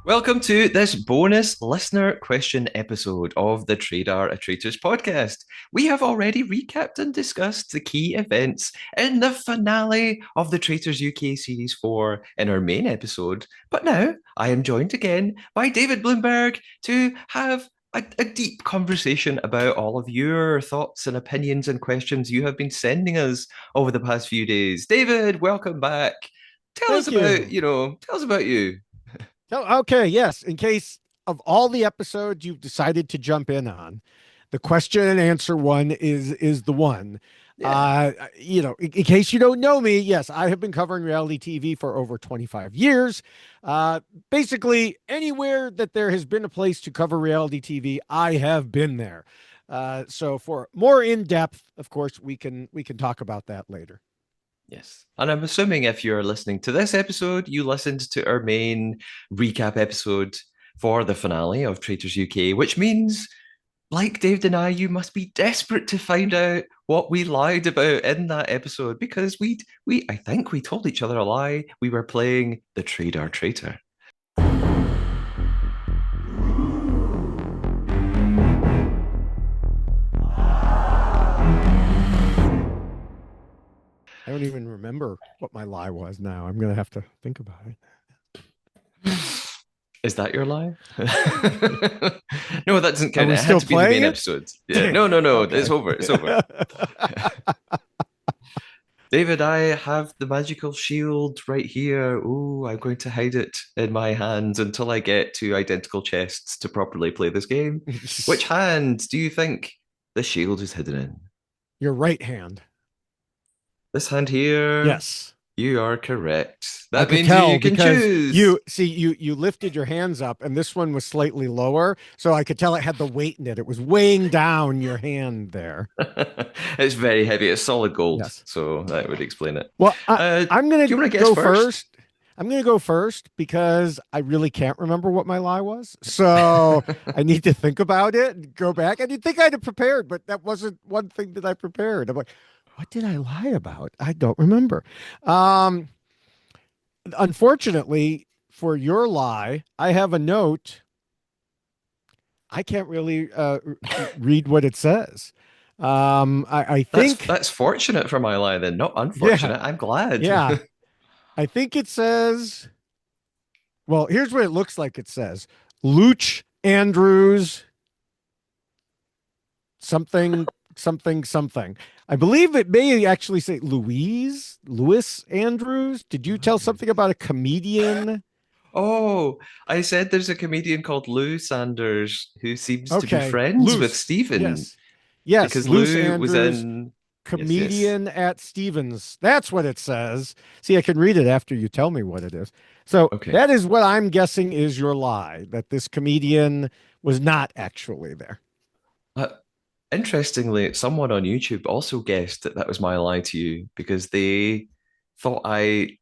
Welcome to this bonus listener question episode of the Traitors podcast. We have already recapped and discussed the key events in the finale of the Traitors UK Series 4 in our main episode, but now I am joined again by David Bloomberg to have a deep conversation about all of your thoughts and opinions and questions you have been sending us over the past few days. David, welcome back. Tell us Thank about, you. tell us about you. Okay, yes. In case of all the episodes you've decided to jump in on, the question and answer one is the one. Yeah. In case you don't know me, yes, I have been covering reality TV for over 25 years. Basically, anywhere that there has been a place to cover reality TV, I have been there. So for more in depth, of course, we can talk about that later. Yes. And I'm assuming if you're listening to this episode, you listened to our main recap episode for the finale of Traitors UK, which means, like Dave and I, you must be desperate to find out what we lied about in that episode because I think we told each other a lie. We were playing the Traitor. I don't even remember what my lie was now. I'm going to have to think about it. Is that your lie? No, that doesn't Are count. we It had still to be in the main playing it? episode. Yeah. Dang No, it. no, no. It's Okay. over. It's over. David, I have the magical shield right here. Oh, I'm going to hide it in my hands until I get to identical chests to properly play this game. Which hand do you think the shield is hidden in? Your right hand. This hand here. Yes. You are correct. I That could means tell you can because choose. you lifted your hands up and this one was slightly lower, so I could tell it had the weight in it. It was weighing down your hand there. It's very heavy. It's solid gold, Yes. so that would explain it. Well, Do I'm gonna you want to guess go first? first. I'm gonna go first because I really can't remember what my lie was. So I need to think about it, go back. I didn't think I'd have prepared, but that wasn't one thing that I prepared. I'm like, what did I lie about? I don't remember. Um, Unfortunately for your lie, I have a note. I can't really read what it says. I That's think, that's fortunate for my lie then, not yeah, unfortunate. I'm glad. yeah. I think it says, well, here's what it looks like it says. Luch Andrews, something, something, something. I believe it may actually say Louis Andrews. Did you tell something about a comedian? Oh, I said there's a comedian called Lou Sanders who seems to be Okay, friends with Luce. Stephen Yes. Yes, because Luce Lou was Andrews, in. Yes, yes. comedian at Stevens. That's what it says. See, I can read it after you tell me what it is. So Okay. that is what I'm guessing is your lie, that this comedian was not actually there. Uh, Interestingly, someone on YouTube also guessed that that was my lie to you because they thought I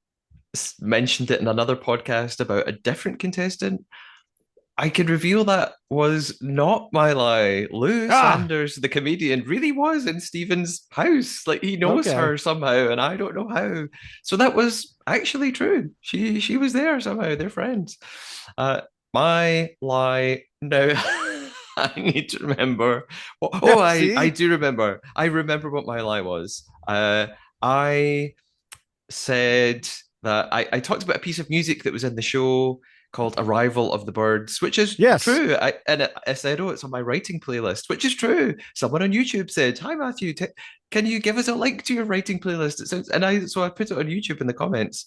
mentioned it in another podcast about a different contestant. I can reveal that was not my lie. Lou Ah, Sanders, the comedian, really was in Stephen's house. Like he knows okay. her somehow, and I don't know how. So that was actually true. She was there somehow. They're friends. My lie. No, I need to remember. Yeah, Oh, I see? do remember. I remember what my lie was. I said that I talked about a piece of music that was in the show called Arrival of the Birds, which is Yes. true. I said, oh, it's on my writing playlist, which is true. Someone on YouTube said, hi, Matthew, can you give us a link to your writing playlist? It sounds, and so I put it on YouTube in the comments.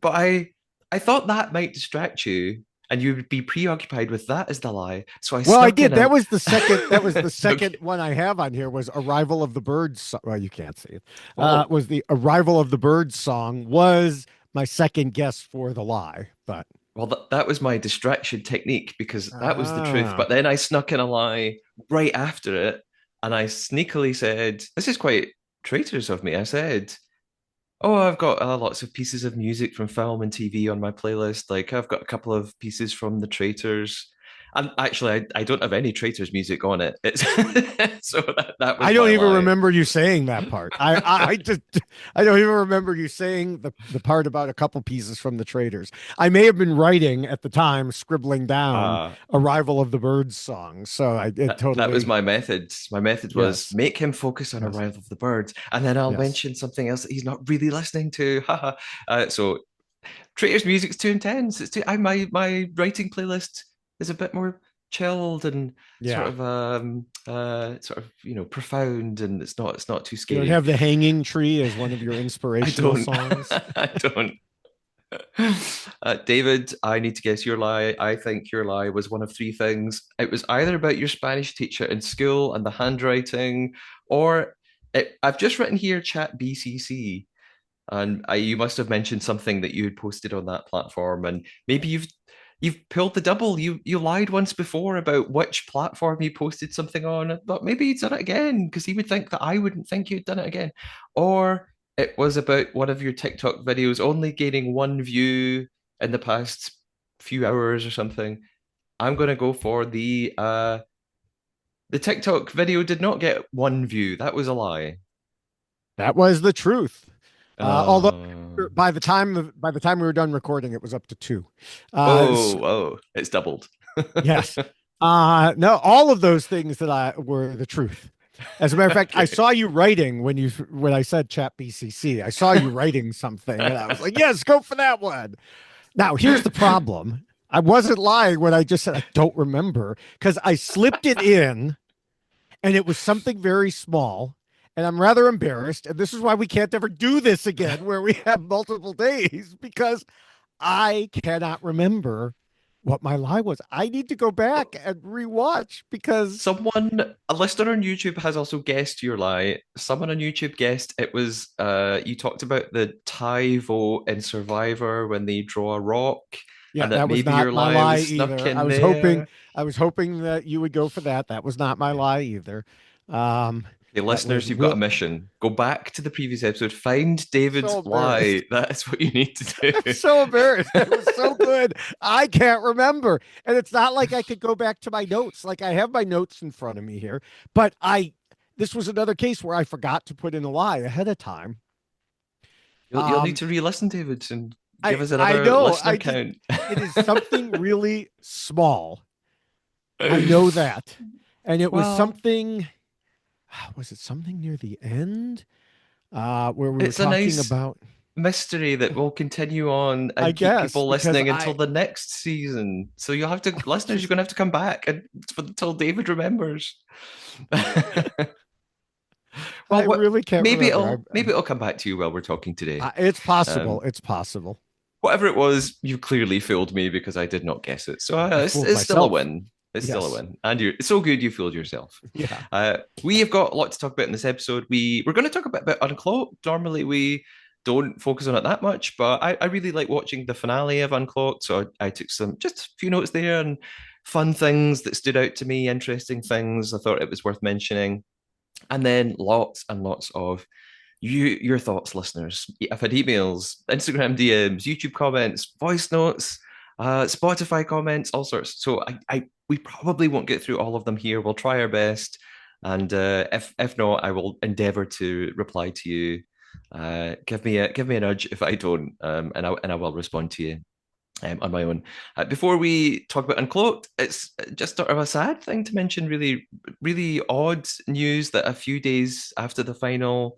But I thought that might distract you and you would be preoccupied with that as the lie. So I Well, I snuck in did. a. That was the second Okay. one I have on here was Arrival of the Birds. Well, you can't see it. Well, Was the Arrival of the Birds song was my second guess for the lie, but that was my distraction technique because that was the truth. ah, But then I snuck in a lie right after it, and I sneakily said, "This is quite traitorous of me." I said, "Oh, I've got lots of pieces of music from film and TV on my playlist. Like I've got a couple of pieces from The Traitors." And actually, I don't have any Traitors music on it. It's so that I was don't my even lie. remember you saying that part. I just I don't even remember you saying the part about a couple pieces from the Traders. I may have been writing at the time, scribbling down Uh, "Arrival of the Birds" song. So I it that was totally my method. My method was yes, make him focus on yes, Arrival of the Birds, and then I'll yes. mention something else that he's not really listening to. Haha. So Traitors music's too intense. It's too. My writing playlist is a bit more chilled and Yeah. sort of profound, and it's not too You don't scary. have the hanging tree as one of your I inspirational don't. songs. I don't. David, I need to guess your lie. I think your lie was one of three things. It was either about your Spanish teacher in school and the handwriting, or I've just written here chat BCC, and you must have mentioned something that you had posted on that platform, and maybe you've pulled the double. You lied once before about which platform you posted something on, but maybe you'd done it again because he would think that I wouldn't think you'd done it again. Or it was about one of your TikTok videos only gaining one view in the past few hours or something. I'm gonna go for the TikTok video did not get one view. That was a lie. That was the truth. Although Uh, by the time we were done recording, it was up to two. oh, oh, it's doubled. Yes. No, all of those things that I were the truth. As a matter of fact, I Okay. saw you writing when I said chat BCC. I saw you writing something and I was like, "Yes, go for that one." Now, here's the problem. I wasn't lying when I just said I don't remember because I slipped it in and it was something very small and I'm rather embarrassed and this is why we can't ever do this again where we have multiple days because I cannot remember what my lie was. I need to go back and rewatch because A listener on YouTube has also guessed your lie. Someone on YouTube guessed it was you talked about the tie vote in Survivor when they draw a rock, yeah, and that that was maybe not your my lie lie was snuck either. in there. I was hoping that you would go for that. That was not my lie either. Um, Okay, that listeners, was you've got a Will. mission. Go back to the previous episode, find So David's embarrassed. lie. That's what you need to I'm do. so embarrassed. It was so good. I can't remember. And it's not like I could go back to my notes. Like I have my notes in front of me here, but this was another case where I forgot to put in a lie ahead of time. You'll need Um, to re-listen, David, and give us I another know. listener count. It is something really small. I know that. And it was Well, was it something near the end? Where we were it's a talking nice about, mystery that will continue on I and keep guess, people because listening until the next season. So you'll have to, listeners, you're just, going to have to come back and until David remembers. I Well, what really can't remember. maybe it'll come back to you while we're talking today. It's possible. Um, It's possible. Whatever it was, you clearly fooled me because I did not guess it. So I it's, fooled it's still a myself. win. It's still a Yes. win, and you're it's so good you fooled yourself. Yeah. We have got a lot to talk about in this episode. We're going to talk a bit about Uncloaked. Normally we don't focus on it that much, but I really like watching the finale of Uncloaked, so I took just a few notes there and fun things that stood out to me, interesting things I thought it was worth mentioning, and then lots and lots of your thoughts, listeners. I've had emails, Instagram DMs, YouTube comments, voice notes, Spotify comments, all sorts. So we probably won't get through all of them here. We'll try our best, and if not, I will endeavour to reply to you. Give me a nudge if I don't, and I will respond to you. On my own. Before we talk about Uncloaked, it's just sort of a sad thing to mention. Really, really odd news that a few days after the final,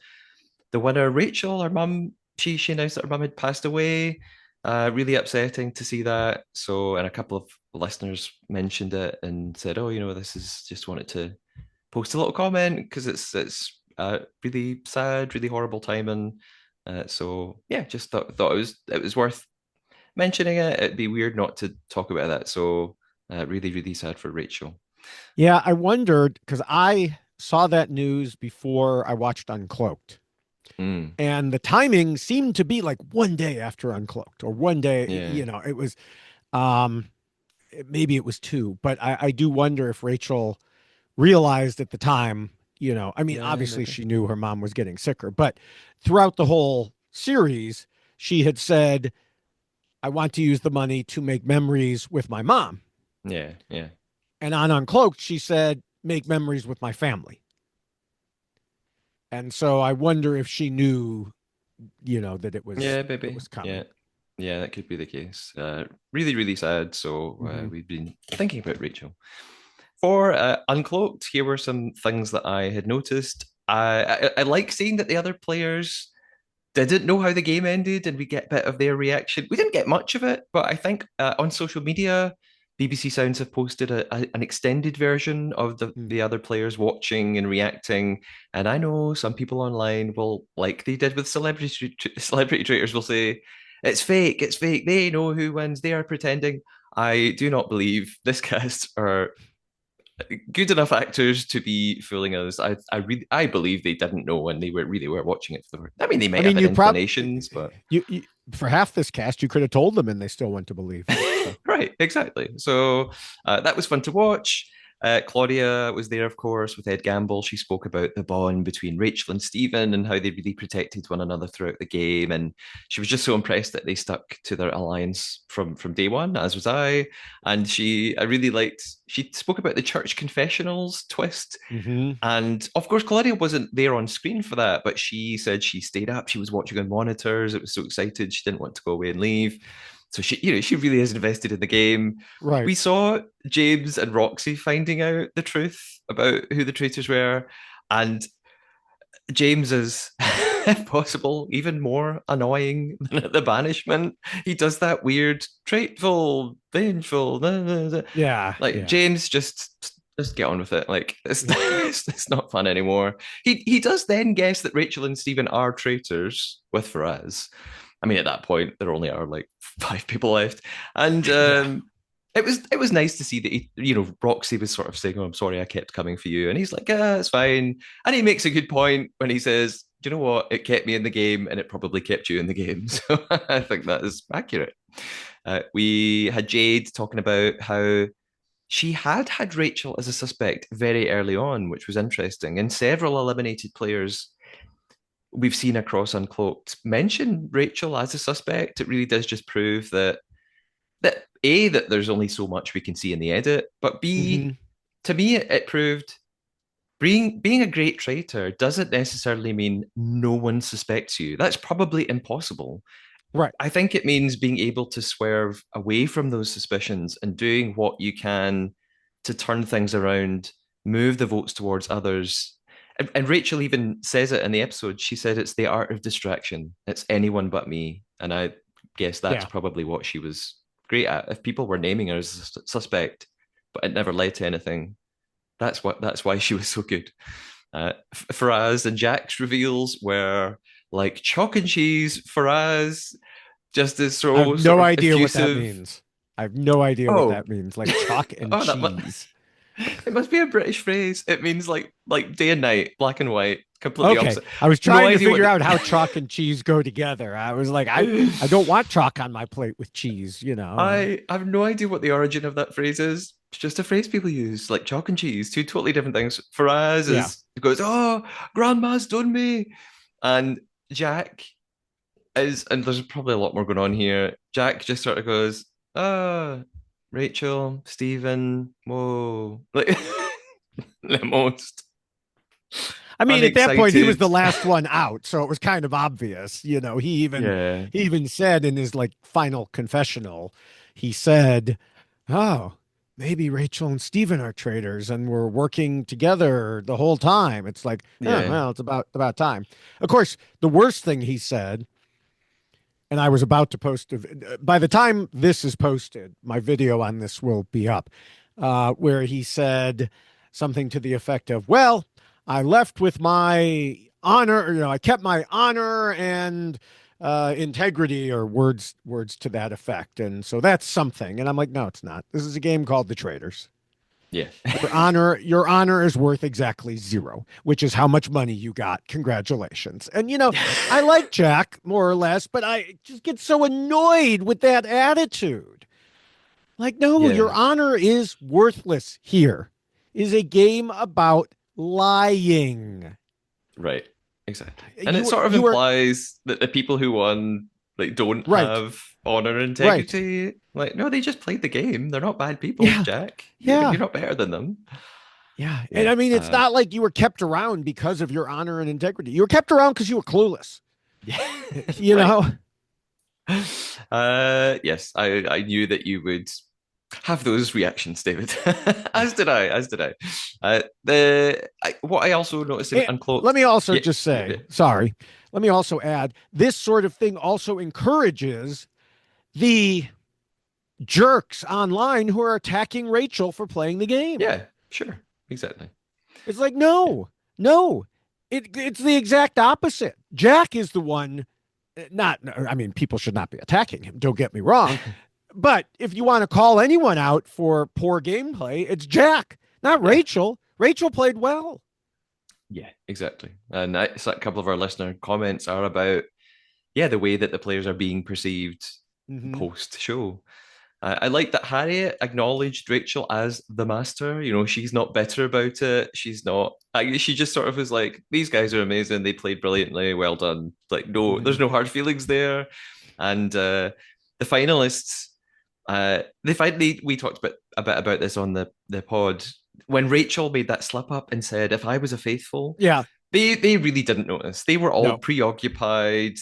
the winner, Rachel, her mum, she announced that her mum had passed away. Really upsetting to see that. So, and a couple of listeners mentioned it and said, "Oh, this is just wanted to post a little comment because it's really sad, really horrible timing." So yeah, just thought it was worth mentioning it. It'd be weird not to talk about that. So really, really sad for Rachel. Yeah. I wondered because I saw that news before I watched Uncloaked. Mm, And the timing seemed to be like one day after Uncloaked or one day, yeah, it was, um, maybe it was two, but I do wonder if Rachel realized at the time, I mean, yeah, obviously maybe. she knew her mom was getting sicker, but throughout the whole series, she had said, I want to use the money to make memories with my mom. Yeah, yeah. And on Uncloaked, she said, make memories with my family. And so I wonder if she knew, that it was Yeah, it maybe. was coming. Yeah. Yeah, that could be the case. Really, really sad. So Mm-hmm. we've been thinking about Rachel. For Uncloaked, here were some things that I had noticed. I like seeing that the other players didn't know how the game ended, and we get a bit of their reaction. We didn't get much of it, but I think on social media, BBC Sounds have posted an extended version of the other players watching and reacting. And I know some people online will, like they did with celebrity traitors, will say it's fake, it's fake. They know who wins. They are pretending. I do not believe this cast are good enough actors to be fooling us. I believe they didn't know when they were watching it for the. I mean, they I might have mean, had you probably inclinations, but you for half this cast, you could have told them, and they still went to believe. So. right, exactly. So that was fun to watch. Claudia was there, of course, with Ed Gamble. She spoke about the bond between Rachel and Stephen and how they really protected one another throughout the game. And she was just so impressed that they stuck to their alliance from day one, as was I. And I really liked, she spoke about the church confessionals twist. Mm-hmm. And of course, Claudia wasn't there on screen for that, but she said she stayed up. She was watching on monitors. It was so excited. She didn't want to go away and leave. So she really is invested in the game. Right. We saw James and Roxy finding out the truth about who the traitors were, and James is, if possible, even more annoying than at the banishment. He does that weird, traitful, vengeful, Yeah. like Yeah. James just get on with it. Like it's not fun anymore. He does then guess that Rachel and Stephen are traitors with Faraz. I mean, at that point, there only are like five people left, and Yeah. it was nice to see that Roxy was sort of saying, "Oh, I'm sorry, I kept coming for you," and he's like, "Ah, it's fine." And he makes a good point when he says, "Do you know what? It kept me in the game, and it probably kept you in the game." So I think that is accurate. We had Jade talking about how she had Rachel as a suspect very early on, which was interesting. And several eliminated players we've seen across Uncloaked mention Rachel as a suspect. It really does just prove that A, that there's only so much we can see in the edit, but B, Mm-hmm. to me, it proved being a great traitor doesn't necessarily mean no one suspects you. That's probably impossible. Right. I think it means being able to swerve away from those suspicions and doing what you can to turn things around, move the votes towards others. And Rachel even says it in the episode. She said it's the art of distraction. It's anyone but me. And I guess that's Yeah. probably what she was great at. If people were naming her as a suspect, but it never led to anything, that's why she was so good. Faraz and Jack's reveals were like chalk and cheese. Faraz just is I have so sort no of idea what that effusive. means. I have no idea what Oh, that means. Like chalk and oh, cheese. it must be a British phrase. It means like day and night, black and white, completely Okay. opposite. I was No trying to idea what figure the out how chalk and cheese go together. I was like, I don't want chalk on my plate with cheese. I have no idea what the origin of that phrase is. It's just a phrase people use, like chalk and cheese, two totally different things. Faraz Yeah. is goes, oh, grandma's done me, and Jack and there's probably a lot more going on here. Jack just sort of goes, ah, Rachel, Stephen, whoa, like the most I mean, at that point, he was unexcited. the last one out, so it was kind of obvious. Yeah, He even said in his like final confessional, he said, "Oh, maybe Rachel and Steven are traitors, and we're working together the whole time." It's like, oh, yeah, well, it's about time. Of course, the worst thing he said, and I was about to post. By the time this is posted, my video on this will be up, where he said something to the effect of, "Well, I left with my honor. I kept my honor and integrity, or words to that effect." And so that's something. And I'm like, no, it's not. This is a game called The Traitors. yeah, Your honor is worth exactly zero, which is how much money you got. Congratulations. And I like Jack more or less, but I just get so annoyed with that attitude. Like, no, your yeah. honor is worthless here. It is a game about lying. Right, exactly. And it You sort of you are implies that the people who won like don't Right. have honor and Right. integrity. Like, no, they just played the game. They're not bad people, Yeah. Jack. You're Yeah. not better than them. Yeah. And Yeah. I mean, it's not like you were kept around because of your honor and integrity. You were kept around because you were clueless. Yeah. You Right. know? Yes, I knew that you would have those reactions, David. As did I. As did I. What I also noticed in And let Uncloaked. me also Yeah, just yeah, yeah. say, sorry, let me also add this sort of thing also encourages the jerks online who are attacking Rachel for playing the game. Yeah, sure, exactly. It's like, Yeah, no, it's the exact opposite. Jack is the one, not, I mean, people should not be attacking him, don't get me wrong. But if you want to call anyone out for poor gameplay, it's Jack, not yeah, Rachel. Rachel played well. yeah, exactly. And a couple of our listener comments are about the way that the players are being perceived Mm-hmm. post show. I like that Harriet acknowledged Rachel as the master. You know, she's not bitter about it. She's not. She just sort of was like, "These guys are amazing. They played brilliantly. Well done." Like, no, Mm-hmm. there's no hard feelings there. And the finalists, they finally we talked a bit about this on the pod when Rachel made that slip up and said, "If I was a faithful," Yeah, they really didn't notice. They were all no. preoccupied.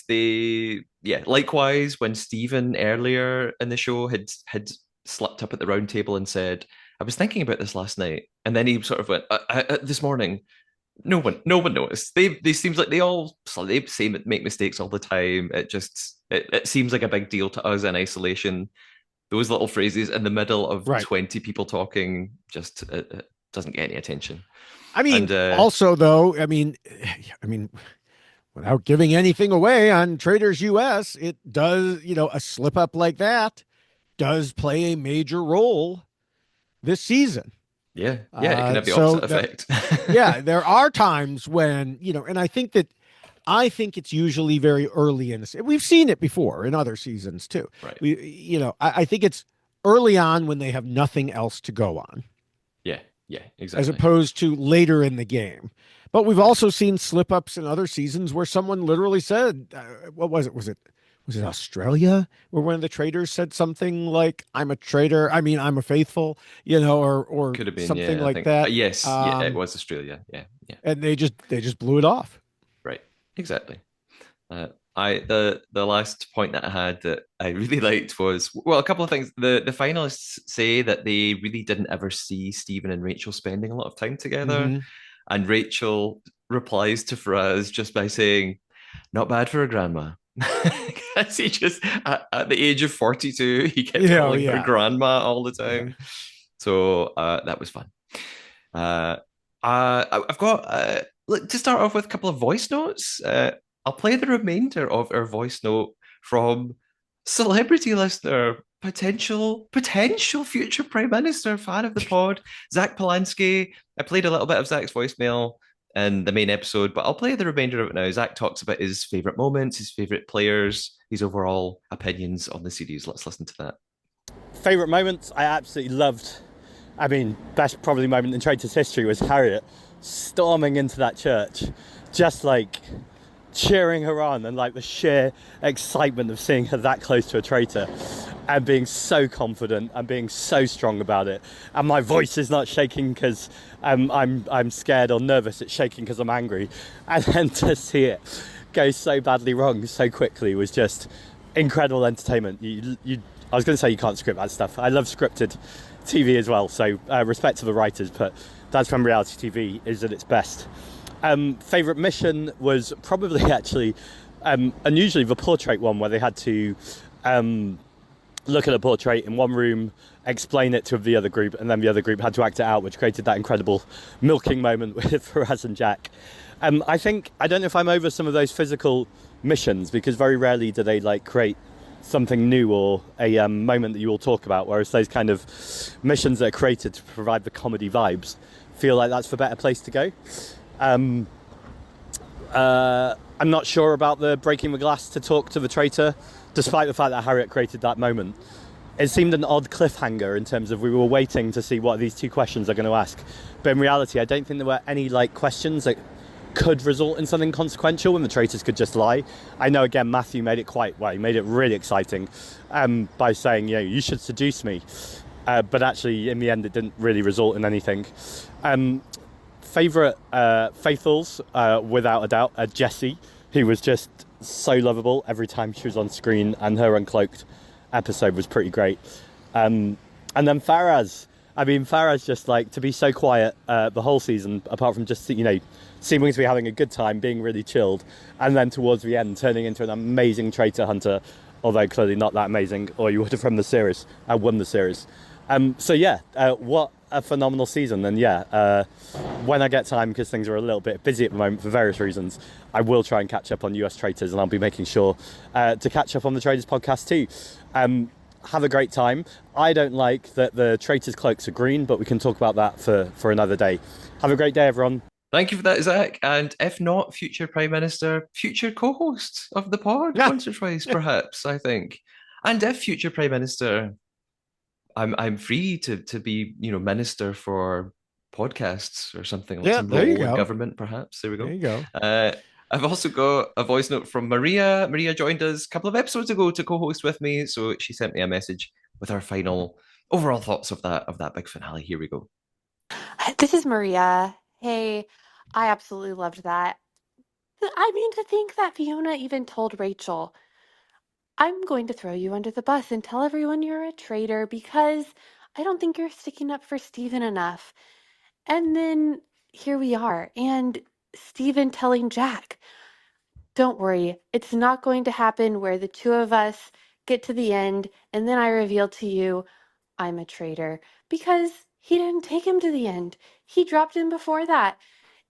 Likewise when Stephen earlier in the show had slipped up at the round table and said, "I was thinking about this last night," and then he sort of went, "This morning." No one noticed. They seems like they say make mistakes all the time. It seems like a big deal to us in isolation. Those little phrases in the middle of Right. 20 people talking just it doesn't get any attention. I mean, And also though, I mean, without giving anything away on Traders US, it does, a slip up like that does play a major role this season. yeah, it can have the So opposite that, effect. yeah, there are times when, and I think it's usually very early in this. We've seen it before in other seasons too. Right. I think it's early on when they have nothing else to go on, Yeah, yeah, as exactly. opposed to later in the game. But we've Right. also seen slip ups in other seasons where someone literally said, "What was it? Was it Australia where one of the traders said something like, 'I'm a traitor. I mean, I'm a faithful,' or Could have been, something yeah, I like think. that." Yes, yeah, it was Australia. Yeah, yeah, And they just blew it off. right. Exactly. The last point that I had that I really liked was, well, a couple of things. The finalists say that they really didn't ever see Stephen and Rachel spending a lot of time together. Mm-hmm. And Rachel replies to Faraz just by saying, "Not bad for a grandma." Because he just at the age of 42, he kept Yeah, oh, calling her yeah. grandma all the Yeah. time. So that was fun. Uh, I've got to start off with a couple of voice notes. I'll play the remainder of our voice note from celebrity listener, potential future prime minister, fan of the pod, Zack Polanski. I played a little bit of Zack's voicemail in the main episode, but I'll play the remainder of it now. Zack talks about his favorite moments, his favorite players, his overall opinions on the series. Let's listen to that. Favourite moments I absolutely loved. I mean, best probably moment in Traitors history was Harriet storming into that church, just like cheering her on, and like the sheer excitement of seeing her that close to a traitor and being so confident and being so strong about it. And my voice is not shaking because I'm scared or nervous, it's shaking because I'm angry. And then to see it go so badly wrong so quickly was just incredible entertainment. I was going to say you can't script that stuff. I love scripted TV as well, so respect to the writers, but that's when reality TV is at its best. Favourite mission was probably actually unusually the portrait one, where they had to look at a portrait in one room, explain it to the other group, and then the other group had to act it out, which created that incredible milking moment with Faraz and Jack. I don't know if I'm over some of those physical missions, because very rarely do they like create something new or a moment that you all talk about, whereas those kind of missions that are created to provide the comedy vibes feel like that's the better place to go. I'm not sure about the breaking the glass to talk to the traitor, despite the fact that Harriet created that moment. It seemed an odd cliffhanger in terms of we were waiting to see what these two questions are going to ask, but in reality I don't think there were any like questions that could result in something consequential when the traitors could just lie. I know, again, Matthew made it he made it really exciting by saying, you should seduce me. But actually, in the end, it didn't really result in anything. Favourite faithfuls, without a doubt, Jessie, who was just so lovable every time she was on screen, and her Uncloaked episode was pretty great. And then Faraz. I mean, Faraz just to be so quiet the whole season, apart from just, seeming to be having a good time, being really chilled, and then towards the end turning into an amazing traitor hunter, although clearly not that amazing, or you would have won the series. What a phenomenal season. And when I get time, because things are a little bit busy at the moment for various reasons, I will try and catch up on US Traitors, and I'll be making sure to catch up on the Traitors podcast too. Have a great time. I don't like that the Traitors' cloaks are green, but we can talk about that for another day. Have a great day, everyone. Thank you for that, Zack. And if not future Prime Minister, future co-host of the pod, once or twice, perhaps, I think. And if future Prime Minister, I'm free to be, minister for podcasts or something, like some role in government, perhaps. There we go. There you go. I've also got a voice note from Maria. Maria joined us a couple of episodes ago to co-host with me, so she sent me a message with her final overall thoughts of that big finale. Here we go. This is Maria. Hey, I absolutely loved that. I mean, to think that Fiona even told Rachel, I'm going to throw you under the bus and tell everyone you're a traitor because I don't think you're sticking up for Stephen enough. And then here we are, and Stephen telling Jack, don't worry, it's not going to happen where the two of us get to the end and then I reveal to you I'm a traitor, because he didn't take him to the end. He dropped him before that.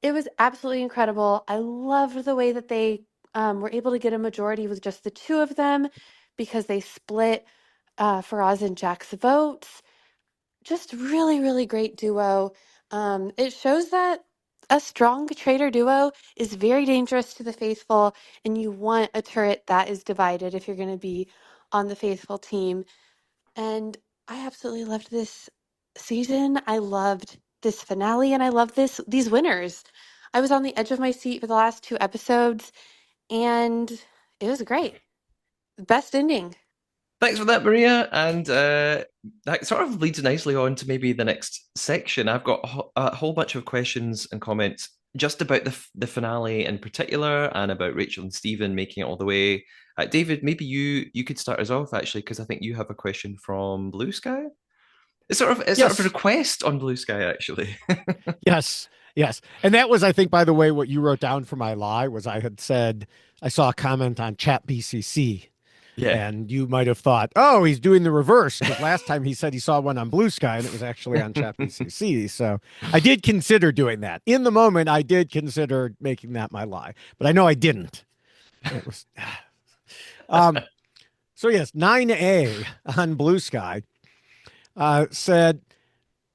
It was absolutely incredible. I loved the way that they were able to get a majority with just the two of them, because they split Faraz and Jack's votes. Just really, really great duo. It shows that a strong traitor duo is very dangerous to the faithful, and you want a turret that is divided if you're going to be on the faithful team. And I absolutely loved this season. I loved this finale, and I love these winners. I was on the edge of my seat for the last two episodes, and it was great. Best ending. Thanks for that, Maria. And that sort of leads nicely on to maybe the next section. I've got a whole bunch of questions and comments just about the finale in particular, and about Rachel and Stephen making it all the way. David, maybe you could start us off, actually, because I think you have a question from Blue Sky. It's sort of a request on Blue Sky, actually. Yes. And that was, I think, by the way, what you wrote down for my lie was I had said I saw a comment on Chat BCC. Yeah. And you might have thought, oh, he's doing the reverse, because last time he said he saw one on Blue Sky and it was actually on Chat BCC. So I did consider doing that. In the moment, I did consider making that my lie, but I know I didn't. It was, so yes, 9A on Blue Sky said,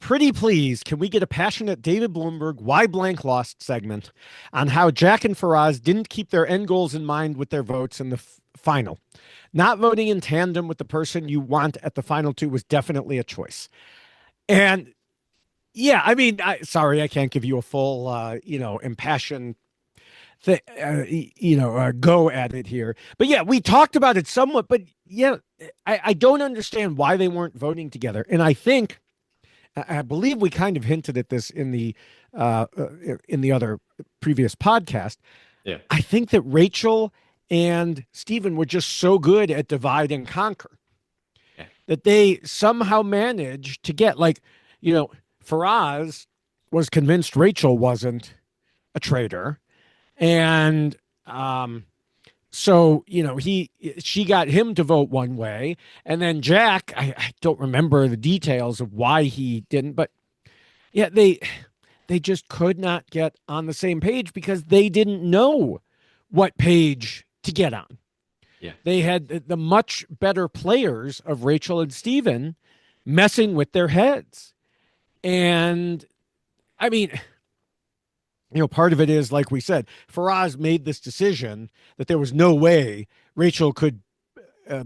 pretty please, can we get a passionate David Bloomberg why blank lost segment on how Jack and Faraz didn't keep their end goals in mind with their votes in the final? Not voting in tandem with the person you want at the final two was definitely a choice. And yeah, I mean, sorry, I can't give you a full, impassioned go at it here. But yeah, we talked about it somewhat, but yeah, I don't understand why they weren't voting together. And I believe we kind of hinted at this in the other previous podcast. Yeah. I think that Rachel and Stephen were just so good at divide and conquer that they somehow managed to get, Faraz was convinced Rachel wasn't a traitor. And so, she got him to vote one way. And then Jack, I don't remember the details of why he didn't, but yeah, they just could not get on the same page because they didn't know what page to get on. Yeah. They had the much better players of Rachel and Stephen messing with their heads. And I mean, part of it is, like we said, Faraz made this decision that there was no way Rachel could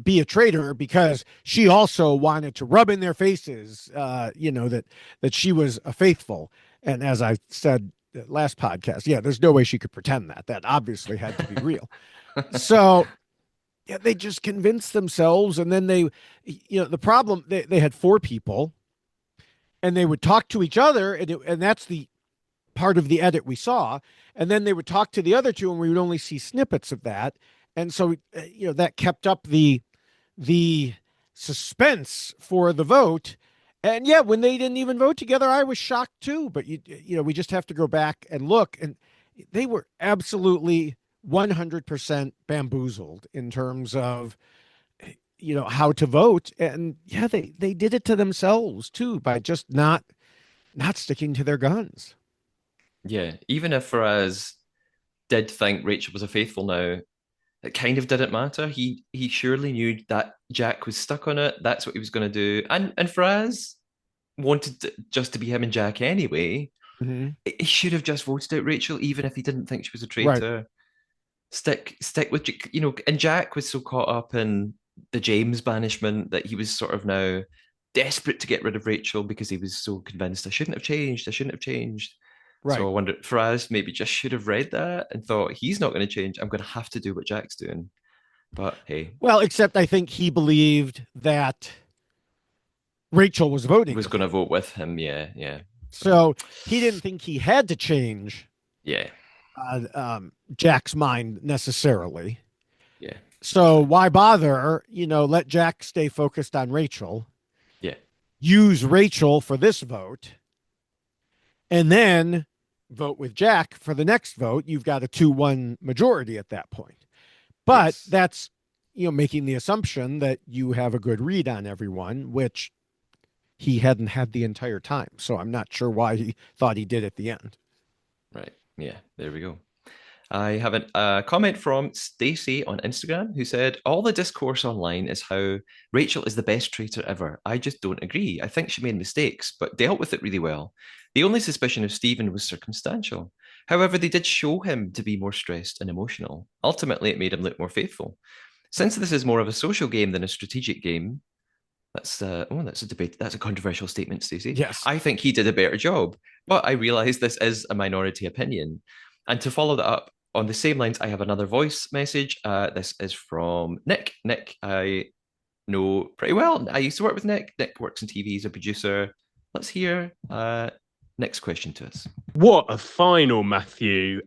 be a traitor because she also wanted to rub in their faces, that she was a faithful. And as I said last podcast. Yeah, there's no way she could pretend that. That obviously had to be real. So yeah, they just convinced themselves, and then the problem they had four people, and they would talk to each other, and that's the part of the edit we saw, and then they would talk to the other two, and we would only see snippets of that, and so that kept up the suspense for the vote. And yeah, when they didn't even vote together, I was shocked too. But we just have to go back and look, and they were absolutely 100% bamboozled in terms of how to vote. And yeah, they did it to themselves too by just not sticking to their guns. Yeah, even if Faraz did think Rachel was a faithful now, it kind of didn't matter. He surely knew that Jack was stuck on it. That's what he was going to do. And Faraz wanted just to be him and Jack anyway. Mm-hmm. He should have just voted out Rachel, even if he didn't think she was a Right. traitor. Stick with and Jack was so caught up in the James banishment that he was sort of now desperate to get rid of Rachel because he was so convinced I shouldn't have changed. I shouldn't have changed. Right. So I wonder, Faraz maybe just should have read that and thought he's not going to change. I'm going to have to do what Jack's doing. But hey, Well, except I think he believed that Rachel was voting. was going to vote with him. Yeah, yeah. So he didn't think he had to change. Yeah. Jack's mind necessarily. Yeah. So why bother? Let Jack stay focused on Rachel. Yeah. Use Rachel for this vote, and then vote with Jack for the next vote. You've got a 2-1 majority at that point. But Yes. that's making the assumption that you have a good read on everyone, which he hadn't had the entire time. So I'm not sure why he thought he did at the end. Right. Yeah. There we go. I have a comment from Stacey on Instagram who said, all the discourse online is how Rachel is the best traitor ever. I just don't agree. I think she made mistakes, but dealt with it really well. The only suspicion of Stephen was circumstantial. However, they did show him to be more stressed and emotional. Ultimately, it made him look more faithful. Since this is more of a social game than a strategic game, that's a debate. That's a controversial statement, Stacey. Yes. I think he did a better job, but I realize this is a minority opinion. And to follow that up, on the same lines, I have another voice message. This is from Nick. Nick, I know pretty well. I used to work with Nick. Nick works in TV. He's a producer. Let's hear Nick's question to us. What a final, Matthew.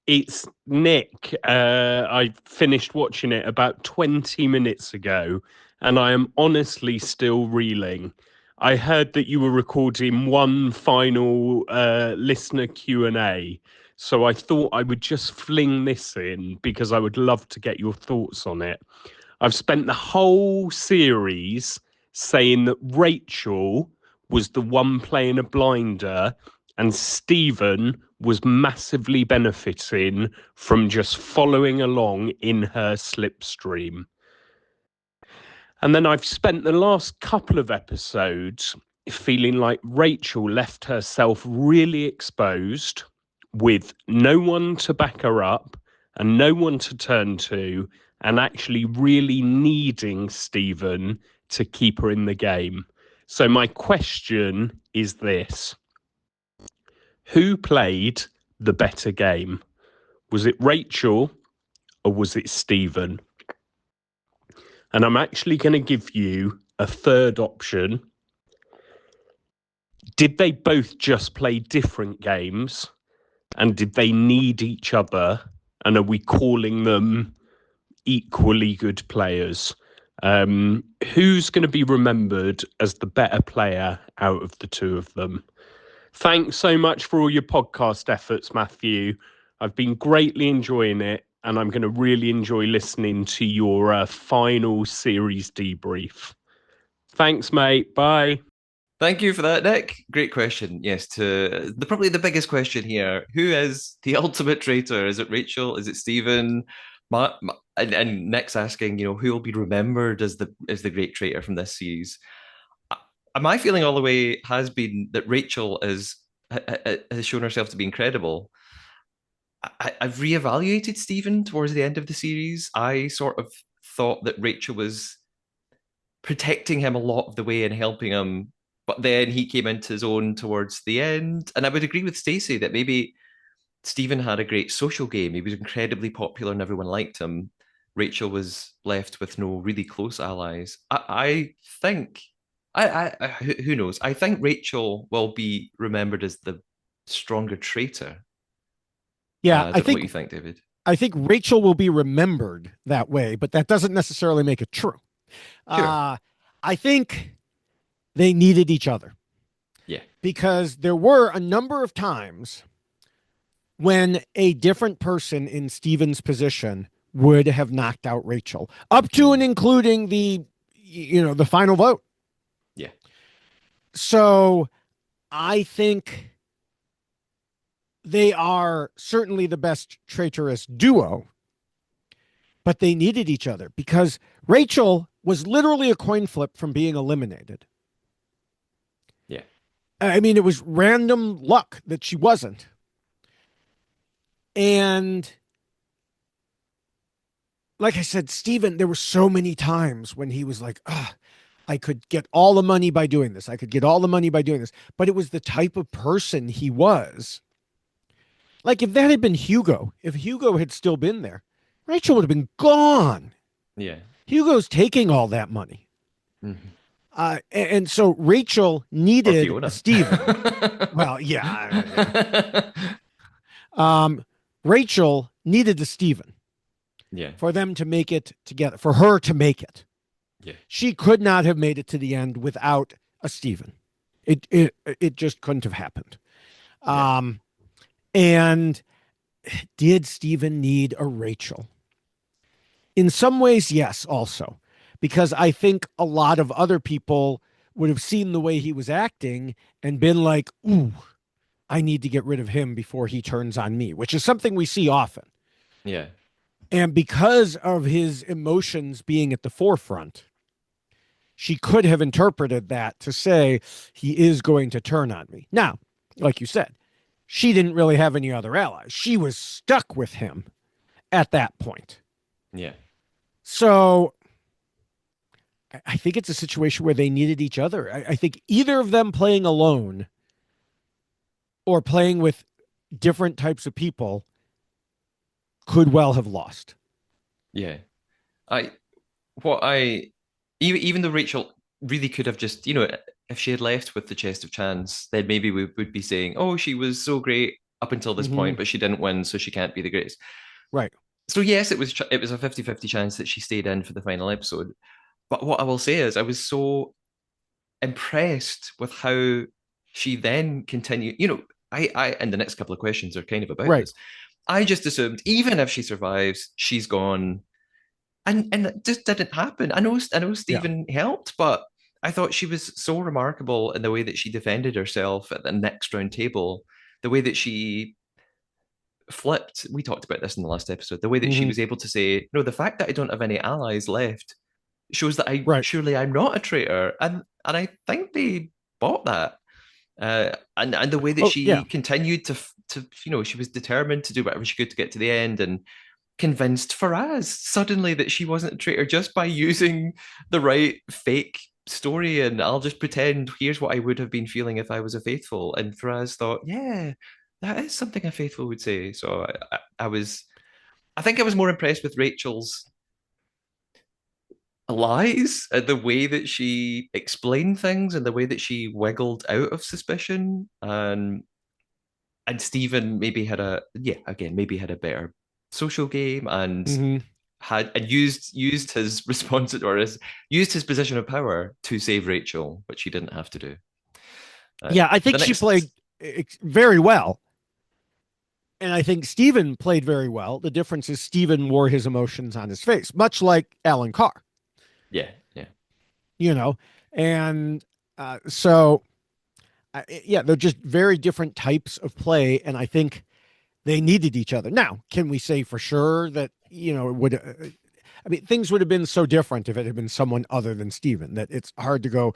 It's Nick. I finished watching it about 20 minutes ago, and I am honestly still reeling. I heard that you were recording one final listener Q&A, so I thought I would just fling this in because I would love to get your thoughts on it. I've spent the whole series saying that Rachel was the one playing a blinder and Stephen was massively benefiting from just following along in her slipstream. And then I've spent the last couple of episodes feeling like Rachel left herself really exposed with no one to back her up and no one to turn to, and actually really needing Stephen to keep her in the game. So my question is this. Who played the better game? Was it Rachel or was it Stephen? And I'm actually going to give you a third option. Did they both just play different games? And did they need each other? And are we calling them equally good players? Who's going to be remembered as the better player out of the two of them? Thanks so much for all your podcast efforts, Matthew. I've been greatly enjoying it, and I'm going to really enjoy listening to your final series debrief. Thanks, mate. Bye. Thank you for that, Nick. Great question. Yes, to probably the biggest question here: who is the ultimate traitor? Is it Rachel? Is it Stephen? And Nick's asking, who will be remembered as the great traitor from this series? My feeling all the way has been that Rachel has shown herself to be incredible. I've reevaluated Stephen towards the end of the series. I sort of thought that Rachel was protecting him a lot of the way and helping him but then he came into his own towards the end. And I would agree with Stacey that maybe Stephen had a great social game. He was incredibly popular and everyone liked him. Rachel was left with no really close allies. I think, who knows? I think Rachel will be remembered as the stronger traitor. Yeah, I I don't know what think you think, David. I think Rachel will be remembered that way, but that doesn't necessarily make it true. Sure. I think they needed each other Yeah. because there were a number of times when a different person in Steven's position would have knocked out Rachel, up to and including the final vote. Yeah. So I think they are certainly the best traitorous duo, but they needed each other because Rachel was literally a coin flip from being eliminated. Yeah. I mean, it was random luck that she wasn't. And like I said, Steven, there were so many times when he was like, I could get all the money by doing this. I could get all the money by doing this. But it was the type of person he was. Like if that had been Hugo, if Hugo had still been there, Rachel would have been gone. Yeah. Hugo's taking all that money. And so Rachel needed Steven. Well, yeah. Rachel needed the Steven. Yeah. For them to make it together, for her to make it. Yeah. She could not have made it to the end without a Steven. It just couldn't have happened. Yeah. And did Steven need a Rachel? In some ways, yes, also. Because I think a lot of other people would have seen the way he was acting and been like, ooh, I need to get rid of him before he turns on me, which is something we see often. Yeah. And because of his emotions being at the forefront, she could have interpreted that to say he is going to turn on me. Now, like you said, she didn't really have any other allies. She was stuck with him at that point. Yeah. So I think it's a situation where they needed each other. I think either of them playing alone or playing with different types of people could well have lost. Yeah. Even though Rachel really could have just, if she had left with the chest of chance, then maybe we would be saying, oh, she was so great up until this point, but she didn't win, so she can't be the greatest. Right. So yes, it was a 50-50 chance that she stayed in for the final episode. But what I will say is I was so impressed with how she then continued. I in the next couple of questions are kind of about this. I just assumed even if she survives, she's gone. And it just didn't happen. I know Stephen helped, but I thought she was so remarkable in the way that she defended herself at the next round table, the way that she flipped. We talked about this in the last episode. The way that she was able to say, no, the fact that I don't have any allies left shows that surely I'm not a traitor. And I think they bought that. And the way that she continued to she was determined to do whatever she could to get to the end and convinced Faraz suddenly that she wasn't a traitor just by using the right fake story. And I'll just pretend here's what I would have been feeling if I was a faithful. And Faraz thought, yeah, that is something a faithful would say. So I think I was more impressed with Rachel's lies, the way that she explained things and the way that she wiggled out of suspicion. And Stephen maybe had a better social game and used his used his position of power to save Rachel, which he didn't have to do. I think she played very well. And I think Stephen played very well. The difference is Stephen wore his emotions on his face, much like Alan Carr. Yeah. And they're just very different types of play. And I think they needed each other. Now, can we say for sure that, it would, things would have been so different if it had been someone other than Stephen, that it's hard to go,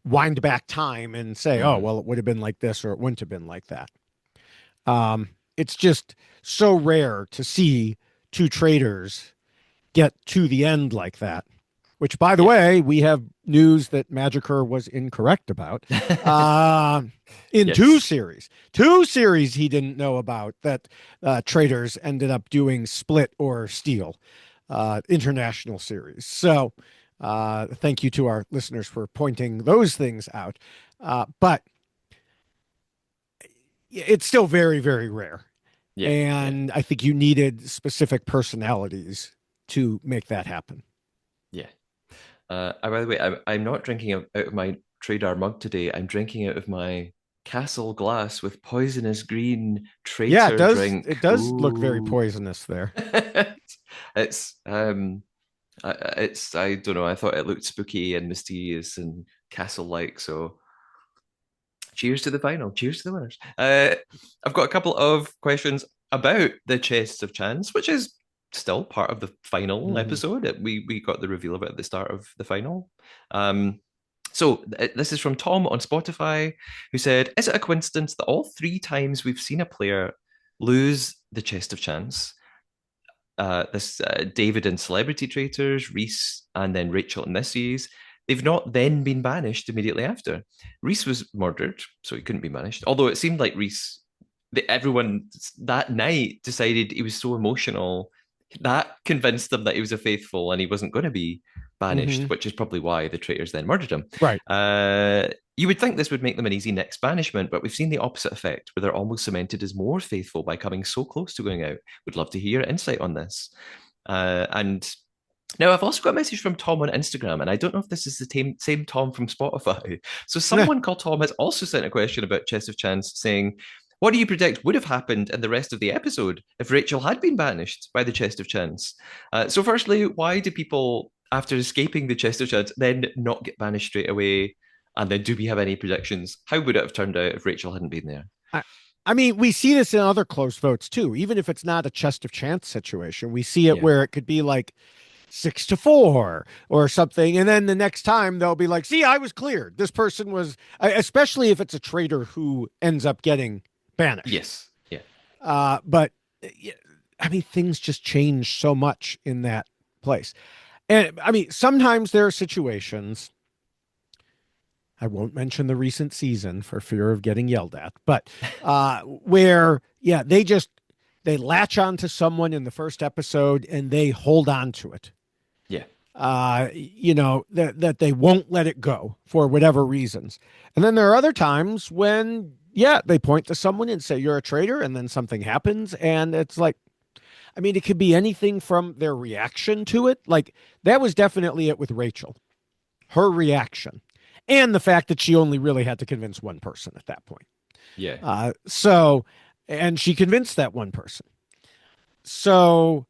wind back time and say, oh, well, it would have been like this or it wouldn't have been like that. It's just so rare to see two traitors get to the end like that. which, by the Yeah. way, we have news that Magiker was incorrect about. Uh, in two Yes. series, two series he didn't know about that Traitors ended up doing Split or Steel, international series. So thank you to our listeners for pointing those things out. But it's still very, very rare. Yeah. Yeah. And I think you needed specific personalities to make that happen. Yeah. By the way, I'm not drinking out of my Trader mug today. I'm drinking out of my Castle glass with poisonous green Yeah, traitor drink. it does look very Ooh. poisonous there. It's it's I don't know. I thought it looked spooky and mysterious and castle-like. So cheers to the final. Cheers to the winners. I've got a couple of questions about the chests of chance, which is still part of the final Mhm. episode. We got the reveal of it at the start of the final. Um, so this is from Tom on Spotify, who said, "Is it a coincidence that all three times we've seen a player lose the chest of chance, this David in Celebrity Traitors, Reese, and then Rachel in this series, they've not then been banished immediately after. Reese was murdered, so he couldn't be banished. Although it seemed like Reese, everyone that night decided he was so emotional that convinced them that he was a faithful and he wasn't going to be banished, Mhm. which is probably why the traitors then murdered him. Right. You would think this would make them an easy next banishment, but we've seen the opposite effect, where they're almost cemented as more faithful by coming so close to going out. Would love to hear your insight on this. And now I've also got a message from Tom on Instagram, and I don't know if this is the same Tom from Spotify. So someone called Tom has also sent a question about Chest of Chance, saying, "What do you predict would have happened in the rest of the episode if Rachel had been banished by the Chest of Chance?" So, firstly, why do people, after escaping the Chest of Chance, then not get banished straight away? And then, do we have any predictions? How would it have turned out if Rachel hadn't been there? I, I mean, we see this in other close votes too. Even if it's not a chest of chance situation, we see it Yeah. where it could be like 6-4 or something. And then the next time they'll be like, see, I was cleared. This person was, especially if it's a traitor who ends up getting banished. Yes. Yeah. But I mean, things just change so much in that place. And I mean, sometimes there are situations, I won't mention the recent season for fear of getting yelled at, but where, yeah, they latch on to someone in the first episode and they hold on to it. Yeah. That they won't let it go for whatever reasons. And then there are other times when, yeah, they point to someone and say, you're a traitor, and then something happens. And it's like, I mean, it could be anything from their reaction to it. Like that was definitely it with Rachel, her reaction, and the fact that she only really had to convince one person at that point. Yeah. And she convinced that one person. So,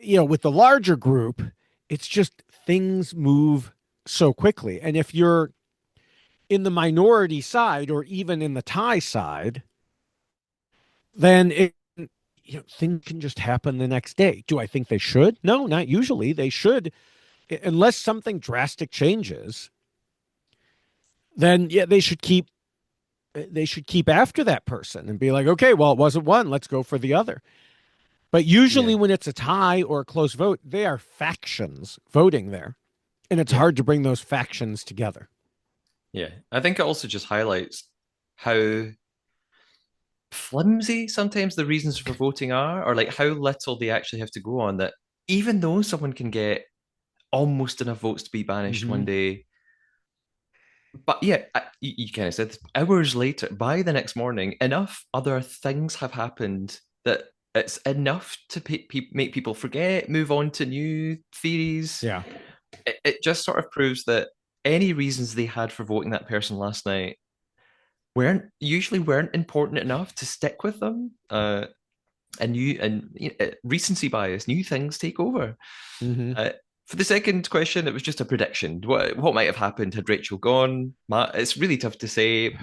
with the larger group, it's just things move so quickly. And if you're in the minority side or even in the tie side, then things can just happen the next day. Do I think they should? No, not usually. They should, unless something drastic changes. Then yeah, they should keep after that person and be like, okay, well, it wasn't one. Let's go for the other. But usually Yeah. when it's a tie or a close vote, they are factions voting there. And it's Yeah. hard to bring those factions together. Yeah. I think it also just highlights how flimsy sometimes the reasons for voting are, or like how little they actually have to go on. That even though someone can get almost enough votes to be banished Mm-hmm. one day, but yeah, you kind of said this, hours later, by the next morning, enough other things have happened that it's enough to make people forget, move on to new theories. Yeah. It just sort of proves that any reasons they had for voting that person last night weren't important enough to stick with them. And recency bias, new things take over. Mm-hmm. For the second question, it was just a prediction. What might have happened had Rachel gone? It's really tough to say.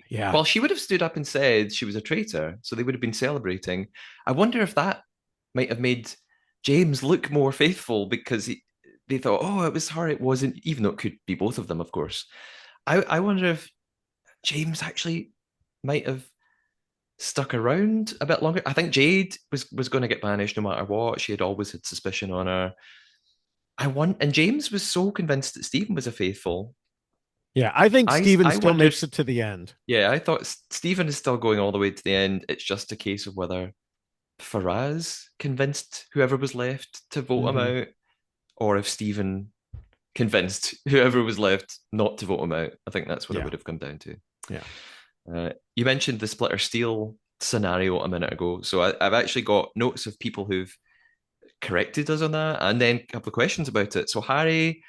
Yeah. Well, she would have stood up and said she was a traitor, so they would have been celebrating. I wonder if that might have made James look more faithful because they thought, oh, it was her, it wasn't, even though it could be both of them, of course. I wonder if James actually might have stuck around a bit longer. I think Jade was going to get banished no matter what. She had always had suspicion on her. and James was so convinced that Stephen was a faithful. Yeah, I think Steven I still wondered, makes it to the end. yeah, I thought Stephen is still going all the way to the end. It's just a case of whether Faraz convinced whoever was left to vote him Mhm. out, or if Stephen convinced whoever was left not to vote him out. I think that's what it Yeah. would have come down to. Yeah. You mentioned the splitter steel scenario a minute ago, so I've actually got notes of people who've corrected us on that, and then a couple of questions about it. So Harry,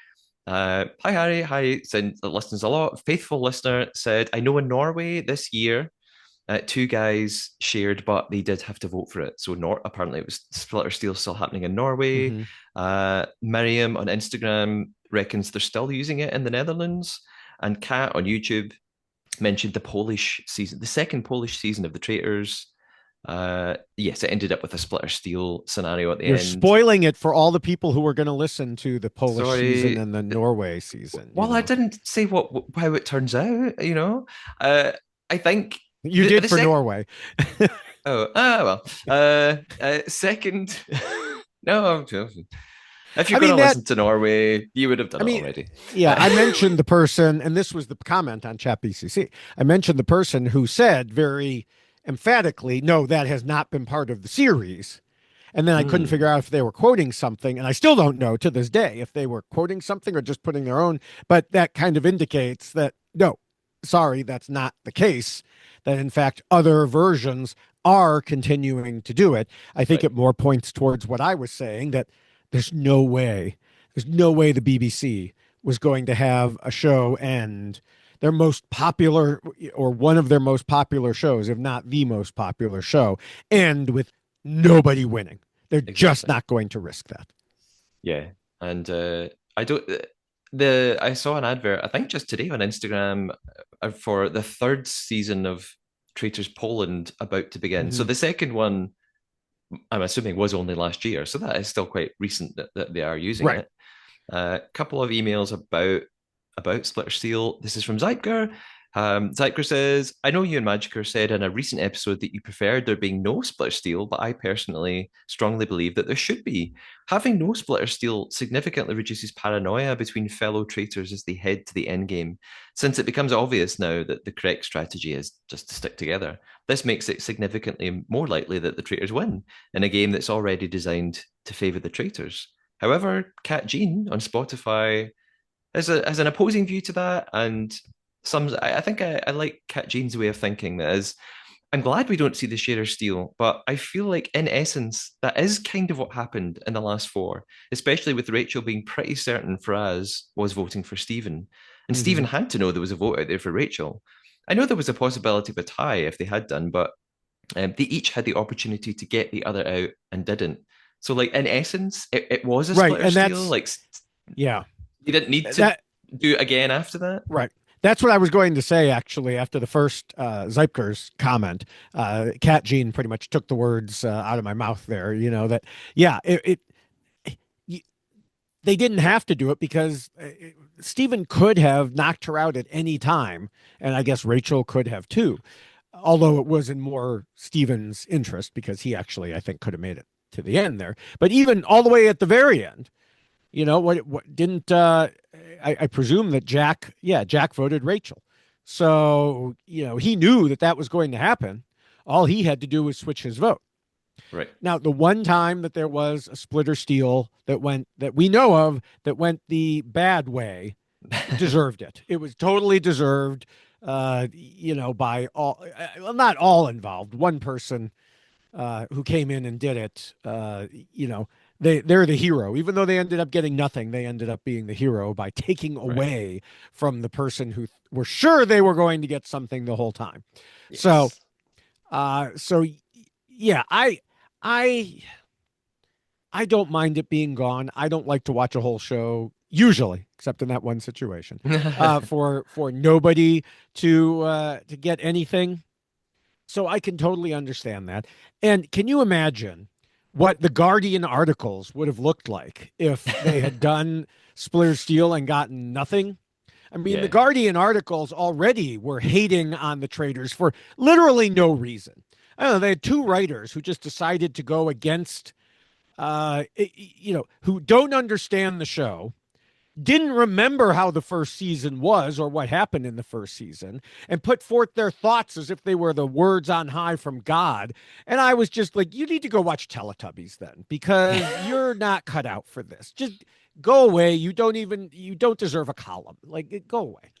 hi Harry, hi, listens a lot. Faithful listener said, I know in Norway this year, two guys shared, but they did have to vote for it. So apparently it was splitter steel still happening in Norway. Mhm. Miriam on Instagram reckons they're still using it in the Netherlands, and Kat on YouTube mentioned the Polish season, the second Polish season of the Traitors. Yes, it ended up with a splitter steel scenario at the You're end. spoiling it for all the people who are going to listen to the Polish season Sorry. and the Norway season. Well, I didn't say how it turns out. I think You did the for second. Norway. Well. Second. No, I'm joking. If you're I going mean, to listen to Norway, you would have done I it mean, already. yeah, I mentioned the person, and this was the comment on Chat BCC. I mentioned the person who said very emphatically, no, that has not been part of the series. And then I couldn't figure out if they were quoting something, and I still don't know to this day if they were quoting something or just putting their own. But that kind of indicates that, no, sorry, that's not the case. That in fact, other versions are continuing to do it. I think Right. it more points towards what I was saying, that there's no way, the BBC was going to have a show end their most popular, or one of their most popular shows, if not the most popular show, end with nobody winning. They're just Exactly. not going to risk that. Yeah, and I don't. I saw an advert, I think just today on Instagram, for the third season of Traitors Poland about to begin. So Mhm. the second one, I'm assuming, was only last year, so that is still quite recent that they are using Right. it. A couple of emails about Splitter Steel. This is from Zyker. Zyker says, I know you and Magiker said in a recent episode that you preferred there being no Splitter Steel, but I personally strongly believe that there should be. Having no Splitter Steel significantly reduces paranoia between fellow traitors as they head to the end game, since it becomes obvious now that the correct strategy is just to stick together. This makes it significantly more likely that the traitors win in a game that's already designed to favour the traitors. However, Cat Jean on Spotify has an opposing view to that, and I think I like Cat Jean's way of thinking. That is, I'm glad we don't see the sharer steal, but I feel like in essence that is kind of what happened in the last four, especially with Rachel being pretty certain Faraz was voting for Stephen, and Stephen Mhm. had to know there was a vote out there for Rachel. I know there was a possibility of a tie if they had done, but they each had the opportunity to get the other out and didn't. So, like in essence, it was a Right. splitter And steal. that's, Like yeah, you didn't need to that, do it again after that. right. That's what I was going to say, actually, after the first Zeipker's comment. Cat Jean pretty much took the words out of my mouth there, that, yeah, y- they didn't have to do it because Stephen could have knocked her out at any time. And I guess Rachel could have too, although it was in more Stephen's interest because he actually, I think, could have made it to the end there. But even all the way at the very end, what didn't I presume that Jack voted Rachel. So, he knew that that was going to happen. All he had to do was switch his vote. Right. Now, the one time that there was a splitter steal that we know of that went the bad way, deserved it. It was totally deserved, by all, well, not all involved. One person who came in and did it, they're the hero. Even though they ended up getting nothing, they ended up being the hero by taking Right. away from the person who were sure they were going to get something the whole time. So, Yes. so yeah, I I don't mind it being gone. I don't like to watch a whole show usually, except in that one situation, for nobody to get anything. So I can totally understand that. And can you imagine what the Guardian articles would have looked like if they had done Splitter Steel and gotten nothing? I mean, the Yeah. Guardian articles already were hating on the traders for literally no reason. I don't know. They had two writers who just decided to go against who don't understand the show, didn't remember how the first season was or what happened in the first season, and put forth their thoughts as if they were the words on high from God. And I was just like, you need to go watch Teletubbies then, because you're not cut out for this. Just go away. You don't deserve a column. Like, go away.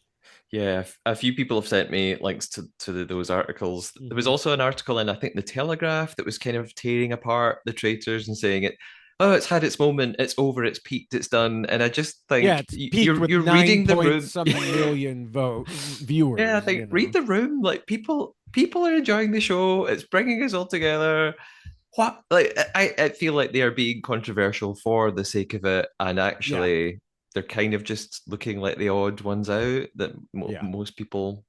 Yeah, a few people have sent me links to those articles. There was Mhm. also an article in, I think, the Telegraph that was kind of tearing apart the traitors and saying oh, it's had its moment, it's over, it's peaked, it's done. And I just Yeah, think it's peaked with you're nine reading the point room. some million Yeah, I viewers. think read the room. Like people are enjoying the show. It's bringing us all together. What like I feel like they are being controversial for the sake of it, and Yeah, actually they're kind of just looking like the odd ones out that yeah, most people.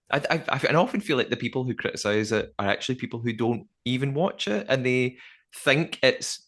I often feel like the people who criticize it are actually people who don't even watch it, and they think it's.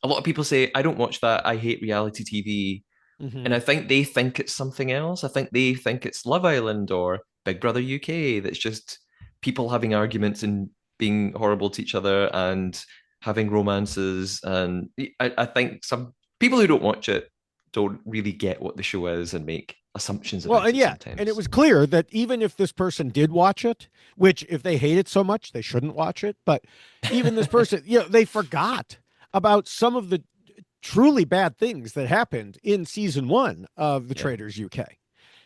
A lot of people say, "I don't watch that. I hate reality TV." And hmm, I think they think it's something else. I think they think it's Love Island or Big Brother UK. That's just people having arguments and being horrible to each other and having romances. And I think some people who don't watch it don't really get what the show is and make assumptions well, about and it yeah, and it sometimes. was clear that even if this person did watch it, which if they hate it so much, they shouldn't watch it, but even this person, they forgot about some of the truly bad things that happened in season one of the Yeah. Traitors UK.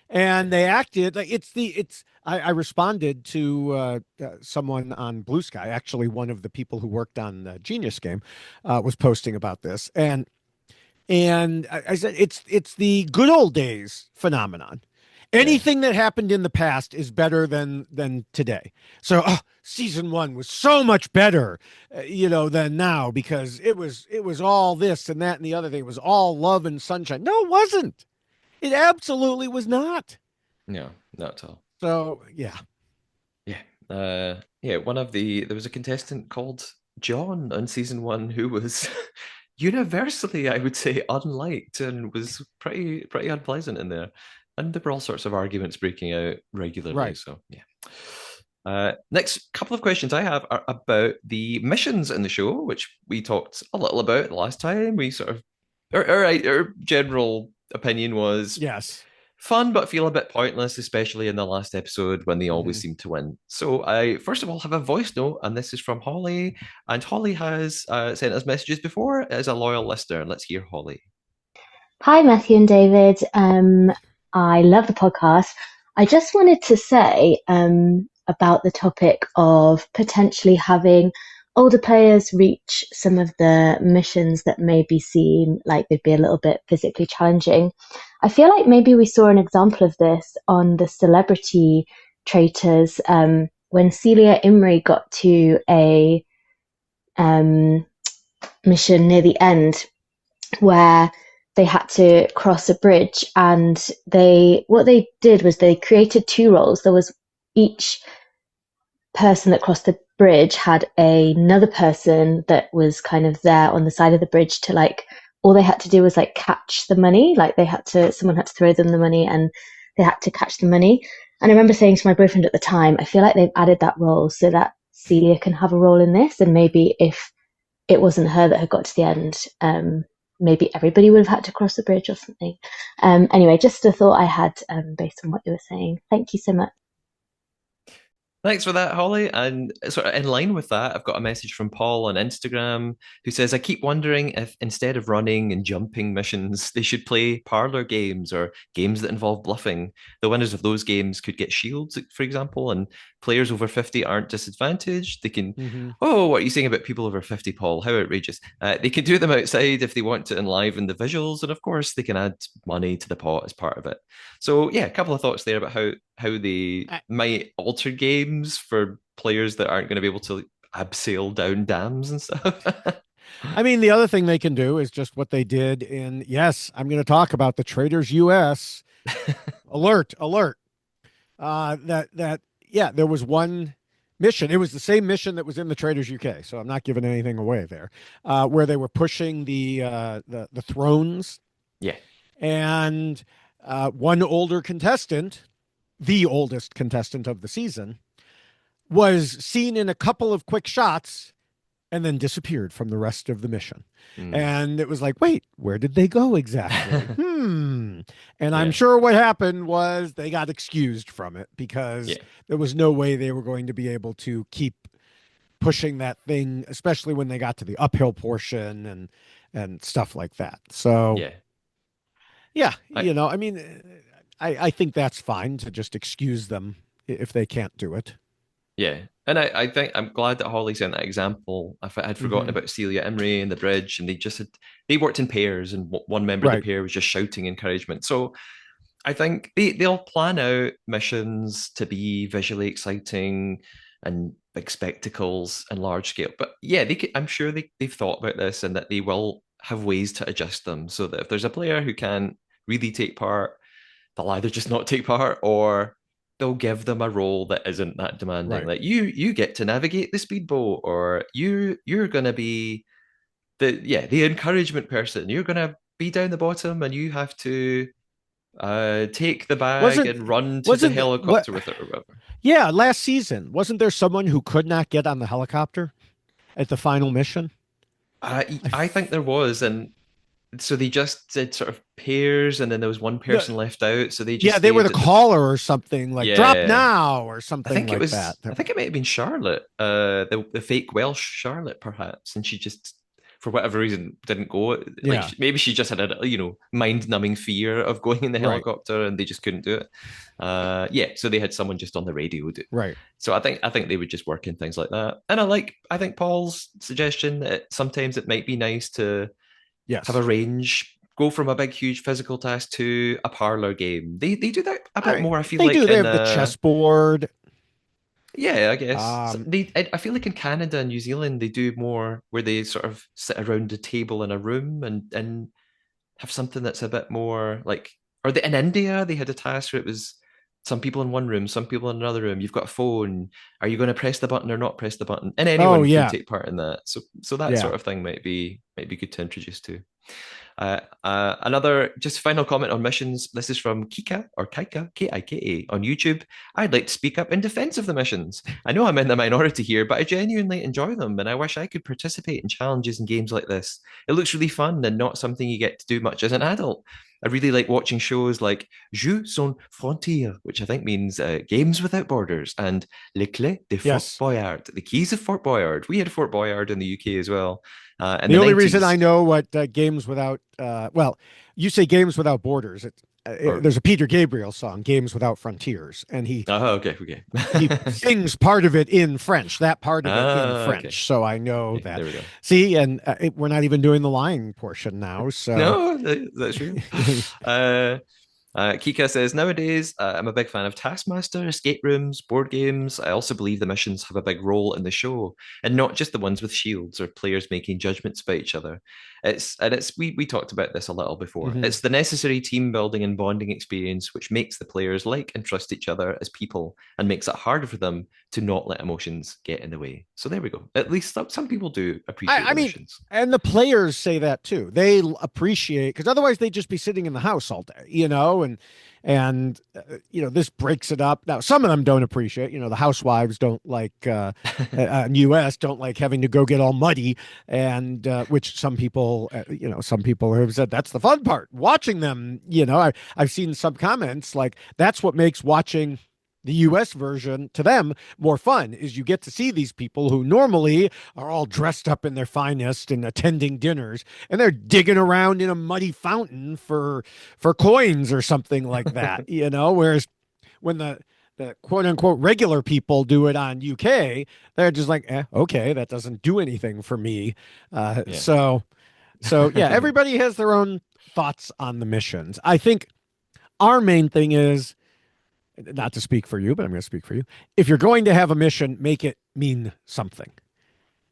And they acted like I responded to someone on Blue Sky, actually one of the people who worked on the Genius game, was posting about this, and I said it's the good old days phenomenon. Yeah. Anything that happened in the past is better than today. So season one was so much better, than now, because it was all this and that and the other thing. It was all love and sunshine. No, it wasn't. It absolutely was not. No, not at all. So yeah, Yeah. Yeah, there was a contestant called John on season one who was universally, I would say, unliked and was pretty unpleasant in there. And there were all sorts of arguments breaking out regularly. right. So yeah. Next couple of questions I have are about the missions in the show, which we talked a little about last time. We sort of our general opinion was Yes. fun, but feel a bit pointless, especially in the last episode when they always Mhm. seem to win. So I first of all have a voice note, and this is from Holly, and Holly has sent us messages before as a loyal listener. Let's hear Holly. Hi, Matthew and David. I love the podcast. I just wanted to say about the topic of potentially having older players reach some of the missions that maybe seem like they'd be a little bit physically challenging. I feel like maybe we saw an example of this on the Celebrity Traitors when Celia Imrie got to a um, mission near the end where they had to cross a bridge, and what they did was they created two roles. There was each person that crossed the bridge had another person that was kind of there on the side of the bridge to, like, all they had to do was like catch the money. Like someone had to throw them the money and they had to catch the money. And I remember saying to my boyfriend at the time, I feel like they've added that role so that Celia can have a role in this. And maybe if it wasn't her that had got to the end, maybe everybody would have had to cross the bridge or something. Anyway, just a thought I had based on what you were saying. Thank you so much. Thanks for that, Holly. And sort of in line with that, I've got a message from Paul on Instagram who says, I keep wondering if instead of running and jumping missions, they should play parlor games or games that involve bluffing. The winners of those games could get shields, for example, and players over 50 aren't disadvantaged. They can, Mhm. oh, what are you saying about people over 50, Paul? How outrageous. They can do them outside if they want to enliven the visuals. And of course, they can add money to the pot as part of it. So yeah, a couple of thoughts there about how they I, might alter games for players that aren't going to be able to abseil down dams and stuff. I mean, the other thing they can do is just what they did in. Yes, I'm going to talk about the Traitors US. Alert! Alert! Yeah, there was one mission. It was the same mission that was in the Traitors UK. So I'm not giving anything away there. Where they were pushing the thrones, Yeah. and one older contestant, the oldest contestant of the season, was seen in a couple of quick shots and then disappeared from the rest of the mission. Mm. And it was like, wait, where did they go exactly? And I'm Yeah. sure what happened was they got excused from it because Yeah. there was no way they were going to be able to keep pushing that thing, especially when they got to the uphill portion and stuff like that. So Yeah. yeah, I, I mean, I think that's fine to just excuse them if they can't do it. Yeah. And I think I'm glad that Holly sent that example. I had forgotten Mhm. about Celia Imrie and the bridge, and they worked in pairs, and one member of the Right. pair was just shouting encouragement. So I think they'll plan out missions to be visually exciting and big spectacles and large scale. But yeah, I'm sure they've thought about this and that they will have ways to adjust them so that if there's a player who can't really take part, they'll either just not take part or they'll give them a role that isn't that demanding. Right. Like you get to navigate the speedboat, or you're gonna be the encouragement person. You're gonna be down the bottom and you have to take the bag Wasn't and run to the wasn't what helicopter with it or whatever. Yeah, last season, wasn't there someone who could not get on the helicopter at the final mission? I think there was, and so they just did sort of pairs, and then there was one No, person left out, so they just yeah, they were the stayed at the caller or something like drop yeah. now or something like that. I think it might have been Charlotte, the fake Welsh Charlotte, perhaps, and she just, for whatever reason, didn't go. Like Yeah, maybe she just had a mind-numbing fear of going in the right, helicopter, and they just couldn't do it. Yeah, so they had someone just on the radio do. right. So I think they would just work in things like that. And I think Paul's suggestion that sometimes it might be nice to have Yes. a range, go from a big, huge physical task to a parlor game. They do that a I bit mean, more, I feel they like, do. They in have the chessboard. yeah, I guess. So Um, I feel like in Canada and New Zealand, they do more where they sort of sit around a table in a room and have something that's a bit more like, in India, they had a task where it was some people in one room, some people in another room. You've got a phone. Are you going to press the button or not press the button? And oh anyone could yeah, take part in that. So that yeah. sort of thing might be good to introduce to. Another just final comment on missions. This is from Kika or Kaika, Kika on YouTube. I'd like to speak up in defense of the missions. I know I'm in the minority here, but I genuinely enjoy them, and I wish I could participate in challenges and games like this. It looks really fun and not something you get to do much as an adult. I really like watching shows like Jeux sans frontières, which I think means Games Without Borders, and Les Clés de Fort Yes. Boyard, the Keys of Fort Boyard. We had Fort Boyard in the UK as well. In The the only reason 90s, I know what games without well, you say games without borders. or There's a Peter Gabriel song, "Games Without Frontiers," and oh, okay, okay. he sings part of it in French, that part of it in Okay. French. So I know Okay, that. there we go. See, and we're not even doing the lying portion now. So No, that's true. Uh, Kika says, nowadays, I'm a big fan of Taskmaster, escape rooms, board games. I also believe the missions have a big role in the show, and not just the ones with shields or players making judgments about each other. We talked about this a little before. Mhm. It's the necessary team building and bonding experience which makes the players like and trust each other as people and makes it harder for them to not let emotions get in the way. So there we go. At least some people do appreciate I the mean, missions. and the players say that too. They appreciate because otherwise they'd just be sitting in the house all day, and this breaks it up. Now some of them don't appreciate. The housewives don't like in U.S. don't like having to go get all muddy, and which some people have said that's the fun part watching them. I've seen some comments like that's what makes watching the US version to them more fun is you get to see these people who normally are all dressed up in their finest and attending dinners and they're digging around in a muddy fountain for coins or something like that, whereas when the quote unquote regular people do it on UK, they're just like, okay, that doesn't do anything for me. Yeah. So yeah, everybody has their own thoughts on the missions. I think our main thing is not to speak for you, but I'm going to speak for you. If you're going to have a mission, make it mean something.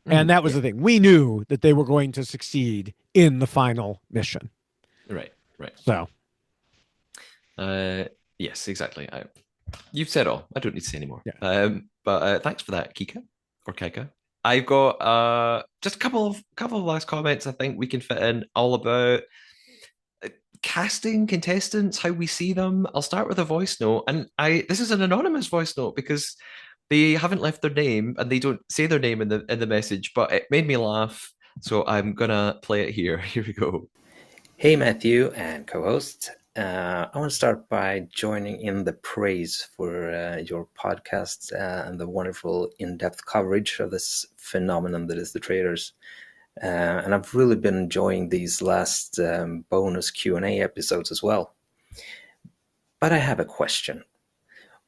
And that was Yeah. the thing. We knew that they were going to succeed in the final mission. Right. So, Yes, exactly. You've said all. I don't need to say anymore. Yeah. But thanks for that, Kika or Kika. I've got just a couple of last comments. I think we can fit in all about casting contestants, how we see them. I'll start with a voice note, and this is an anonymous voice note because They haven't left their name and they don't say their name in the message, but it made me laugh. So I'm gonna play it here. Here we go. Hey, Matthew and co-host. I want to start by joining in the praise for your podcast and the wonderful in-depth coverage of this phenomenon that is the Traitors. And I've really been enjoying these last bonus Q&A episodes as well. But I have a question.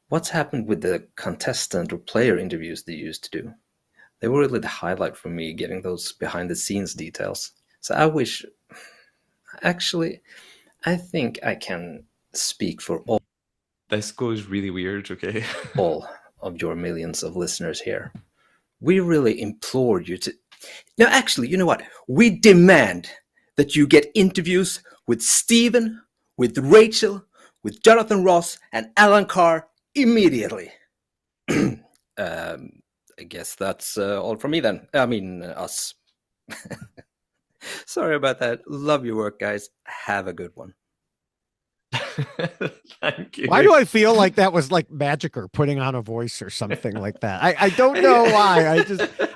What's happened with the contestant or player interviews they used to do? They were really the highlight for me, getting those behind-the-scenes details. So I wish... Actually, I think I can speak for all This goes really weird, okay? of your millions of listeners here. We really implore you to... No, actually, you know what? We demand that you get interviews with Stephen, with Rachel, with Jonathan Ross, and Alan Carr immediately. I guess that's all from me then. I mean, us. Sorry about that. Love your work, guys. Have a good one. Thank you. Why do I feel like that was like Magicer putting on a voice or something like that? I don't know why.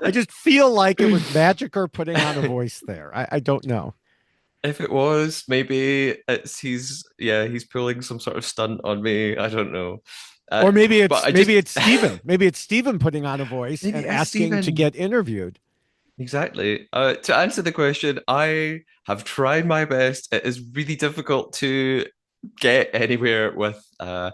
I just feel like it was Magicer putting on a voice there. I don't know. If it was, maybe he's pulling some sort of stunt on me. I don't know. Or maybe it's Stephen. Maybe it's Stephen putting on a voice and asking to get interviewed. Exactly. To answer the question, I have tried my best. It is really difficult to get anywhere with the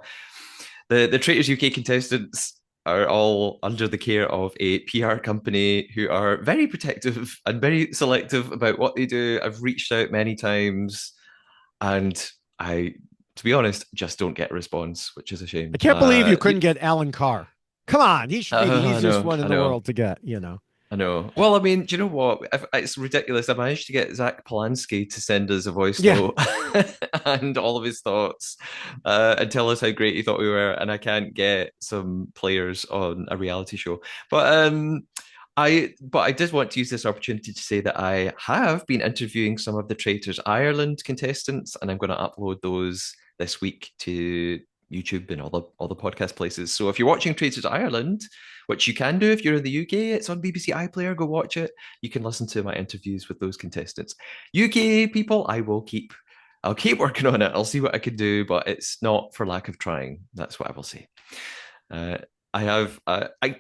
Traitors UK contestants are all under the care of a PR company who are very protective and very selective about what they do. I've reached out many times and to be honest, just don't get a response, which is a shame. I can't believe you couldn't get Alan Carr. Come on, he should be the easiest one in the world to get, I know. Well, I mean, do you know what? It's ridiculous. I managed to get Zack Polanski to send us a voice note and all of his thoughts and tell us how great he thought we were. And I can't get some players on a reality show. But I did want to use this opportunity to say that I have been interviewing some of the Traitors Ireland contestants, and I'm going to upload those this week to YouTube and all the podcast places. So if you're watching Traitors Ireland, which you can do if you're in the UK, it's on BBC iPlayer, go watch it. You can listen to my interviews with those contestants. UK people, I'll keep working on it. I'll see what I can do, but it's not for lack of trying. That's what I will say. I have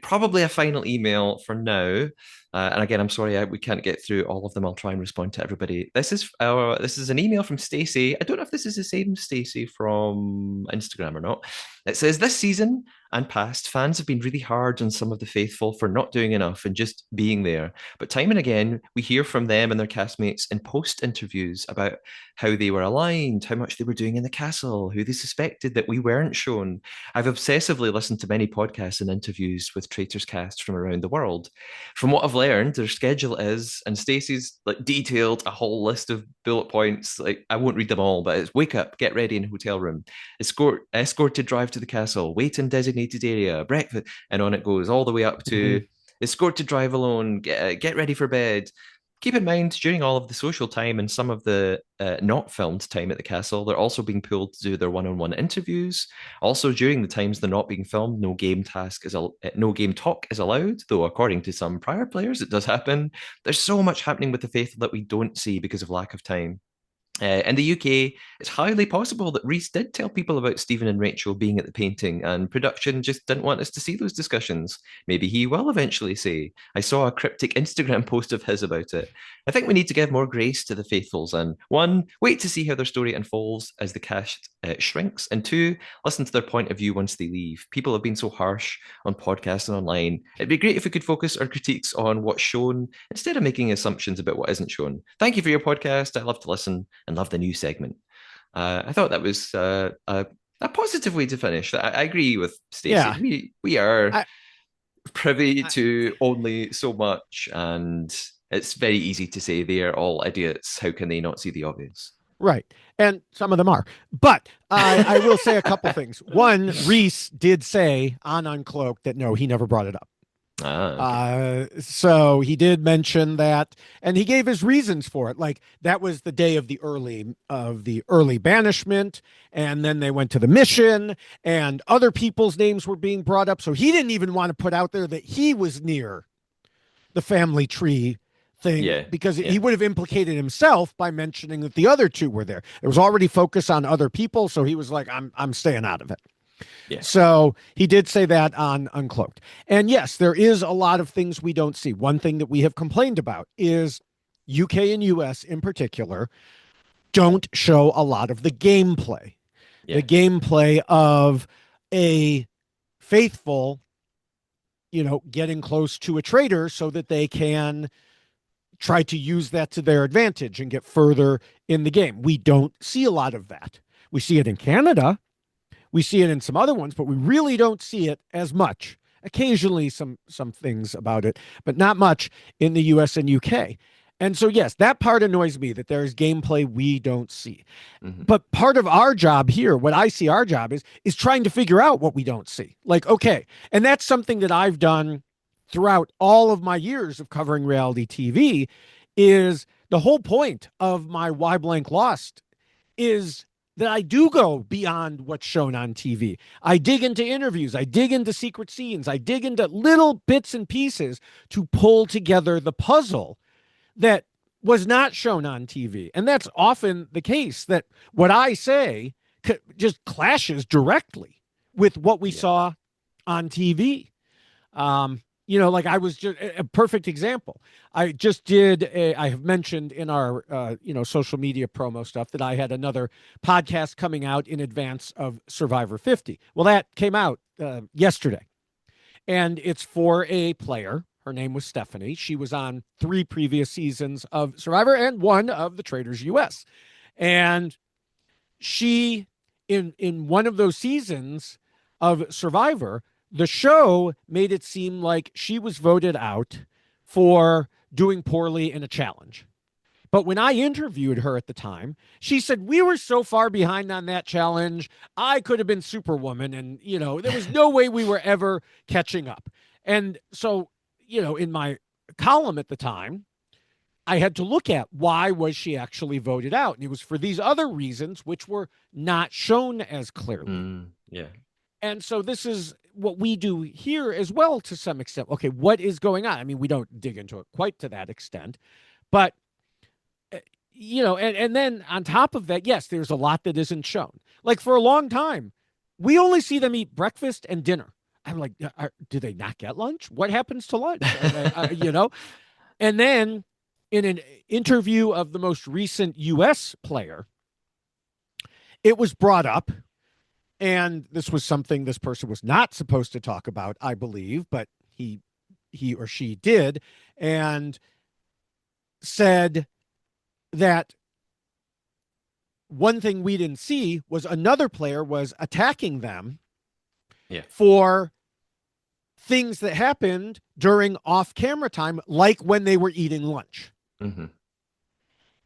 probably a final email for now, and again, I'm sorry we can't get through all of them. I'll try and respond to everybody. This is an email from Stacey. I don't know if this is the same Stacey from Instagram or not. It says, this season and past, fans have been really hard on some of the faithful for not doing enough and just being there. But time and again, we hear from them and their castmates in post interviews about how they were aligned, how much they were doing in the castle, who they suspected that we weren't shown. I've obsessively listened to many podcasts and interviews with Traitors casts from around the world. From what I've learned, their schedule is, and Stacey's detailed a whole list of bullet points. I won't read them all, but it's wake up, get ready in a hotel room, escort to drive to the castle, wait in designated area, breakfast, and on it goes all the way up to escort to drive alone, get ready for bed. Keep in mind, during all of the social time and some of the not filmed time at the castle, they're also being pulled to do their one-on-one interviews. Also, during the times they're not being filmed, no game talk is allowed, though according to some prior players, it does happen. There's so much happening with the faithful that we don't see because of lack of time. In the UK, it's highly possible that Reese did tell people about Stephen and Rachel being at the painting, and production just didn't want us to see those discussions. Maybe he will eventually say. I saw a cryptic Instagram post of his about it. I think we need to give more grace to the faithfuls and, one, wait to see how their story unfolds as the cast shrinks, and two, listen to their point of view once they leave. People have been so harsh on podcasts and online. It'd be great if we could focus our critiques on what's shown instead of making assumptions about what isn't shown. Thank you for your podcast. I love to listen and love the new segment. I thought that was a positive way to finish. I agree with Stacey. Yeah. We are privy to only so much, and it's very easy to say they are all idiots. How can they not see the obvious? Right. And some of them are. But I will say a couple things. One, Reese did say on Uncloaked that no, he never brought it up. Okay. So he did mention that, and he gave his reasons for it. Like that was the day of the early banishment, and then they went to the mission, and other people's names were being brought up. So he didn't even want to put out there that he was near the family tree thing Yeah. because Yeah. he would have implicated himself by mentioning that the other two were there. There was already focus on other people, so he was like, I'm staying out of it. Yeah. So he did say that on Uncloaked. And yes, there is a lot of things we don't see. One thing that we have complained about is UK and US in particular don't show a lot of the gameplay. Yeah. The gameplay of a faithful, getting close to a traitor so that they can try to use that to their advantage and get further in the game. We don't see a lot of that. We see it in Canada. We see it in some other ones, but we really don't see it as much. Occasionally some things about it, but not much in the US and UK. And so, yes, that part annoys me that there is gameplay we don't see. Mm-hmm. But part of our job here, what I see our job is trying to figure out what we don't see. Like, okay, and that's something that I've done throughout all of my years of covering reality TV is the whole point of my Why Blank Lost is that I do go beyond what's shown on TV. I dig into interviews, I dig into secret scenes, I dig into little bits and pieces to pull together the puzzle that was not shown on TV. And that's often the case, that what I say just clashes directly with what we saw on TV. Like I was just a perfect example. I have mentioned in our, social media promo stuff that I had another podcast coming out in advance of Survivor 50. Well, that came out yesterday, and it's for a player. Her name was Stephanie. She was on 3 previous seasons of Survivor and 1 of the Traitors US. And she, in one of those seasons of Survivor, the show made it seem like she was voted out for doing poorly in a challenge. But when I interviewed her at the time, she said, we were so far behind on that challenge. I could have been Superwoman. And, there was no way we were ever catching up. And so, in my column at the time, I had to look at why was she actually voted out. And it was for these other reasons, which were not shown as clearly. Yeah. And so this is what we do here as well to some extent. Okay, what is going on? I mean, we don't dig into it quite to that extent, but and then on top of that, yes, there's a lot that isn't shown. Like for a long time, we only see them eat breakfast and dinner. I'm like, do they not get lunch? What happens to lunch? And then in an interview of the most recent US player, it was brought up. And this was something this person was not supposed to talk about, I believe, but he or she did, and said that one thing we didn't see was another player was attacking them for things that happened during off-camera time, like when they were eating lunch. Mm-hmm.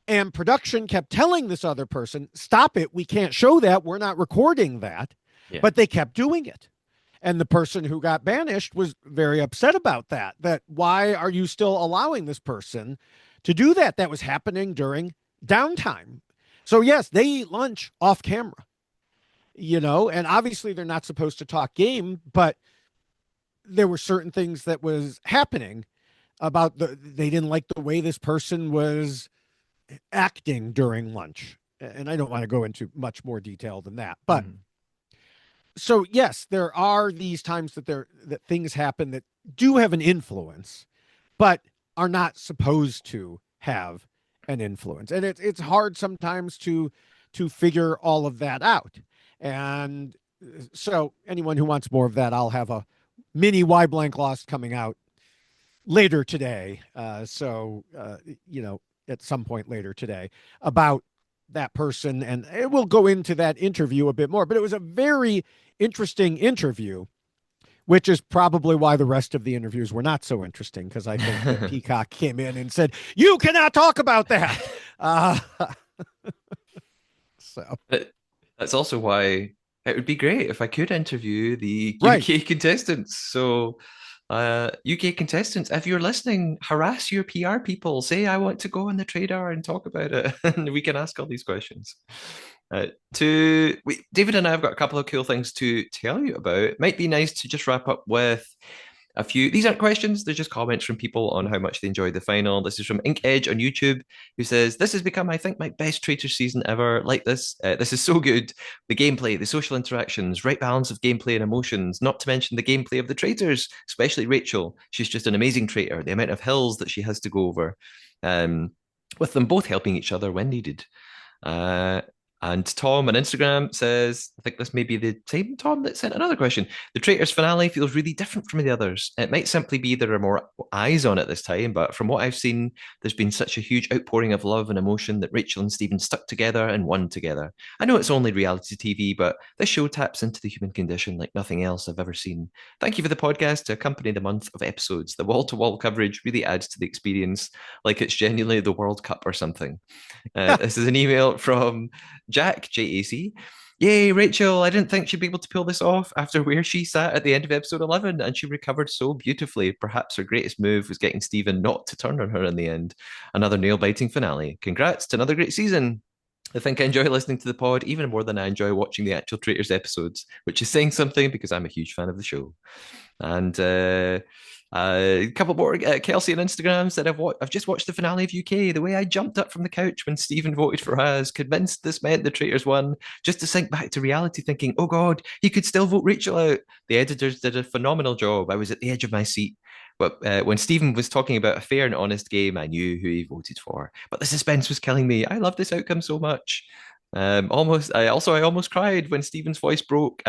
And production kept telling this other person, stop it. We can't show that. We're not recording that. Yeah. But they kept doing it. And the person who got banished was very upset about that. That why are you still allowing this person to do that? That was happening during downtime. So yes, they eat lunch off camera, and obviously they're not supposed to talk game, but there were certain things that was happening about they didn't like the way this person was acting during lunch. And I don't want to go into much more detail than that, but so yes, there are these times that things happen that do have an influence, but are not supposed to have an influence. And it's hard sometimes to figure all of that out. And so anyone who wants more of that, I'll have a mini Why Blank Lost coming out later today. At some point later today about that person. And we'll go into that interview a bit more, but it was a very interesting interview, which is probably why the rest of the interviews were not so interesting. Because I think that Peacock came in and said, you cannot talk about that. But that's also why it would be great if I could interview the Right. UK contestants. So UK contestants, if you're listening, harass your PR people. Say, I want to go on the Trader and talk about it, and we can ask all these questions. David and I have got a couple of cool things to tell you about. It might be nice to just wrap up with a few. These aren't questions, they're just comments from people on how much they enjoyed the final. This is from Ink Edge on YouTube, who says, "This has become, I think, my best Traitors season ever. Like this. This is so good. The gameplay, the social interactions, right balance of gameplay and emotions, not to mention the gameplay of the Traitors, especially Rachel. She's just an amazing traitor. The amount of hills that she has to go over, um, with them both helping each other when needed." Uh, and Tom on Instagram says, I think this may be the same Tom that sent another question. "The Traitors finale feels really different from the others. It might simply be there are more eyes on it this time, but from what I've seen, there's been such a huge outpouring of love and emotion that Rachel and Stephen stuck together and won together. I know it's only reality TV, but this show taps into the human condition like nothing else I've ever seen. Thank you for the podcast to accompany the month of episodes. The wall-to-wall coverage really adds to the experience, like it's genuinely the World Cup or something." This is an email from Jack, JAC. "Yay, Rachel. I didn't think she'd be able to pull this off after where she sat at the end of episode 11, and she recovered so beautifully. Perhaps her greatest move was getting Stephen not to turn on her in the end. Another nail-biting finale. Congrats to another great season. I think I enjoy listening to the pod even more than I enjoy watching the actual Traitors episodes, which is saying something because I'm a huge fan of the show." And a couple more. Kelsey on Instagram said, I've just watched the finale of UK. The way I jumped up from the couch when Stephen voted for Haz, convinced this meant the Traitors won, just to sink back to reality, thinking, oh God, he could still vote Rachel out. The editors did a phenomenal job. I was at the edge of my seat. But when Stephen was talking about a fair and honest game, I knew who he voted for. But the suspense was killing me. I love this outcome so much. I almost cried when Stephen's voice broke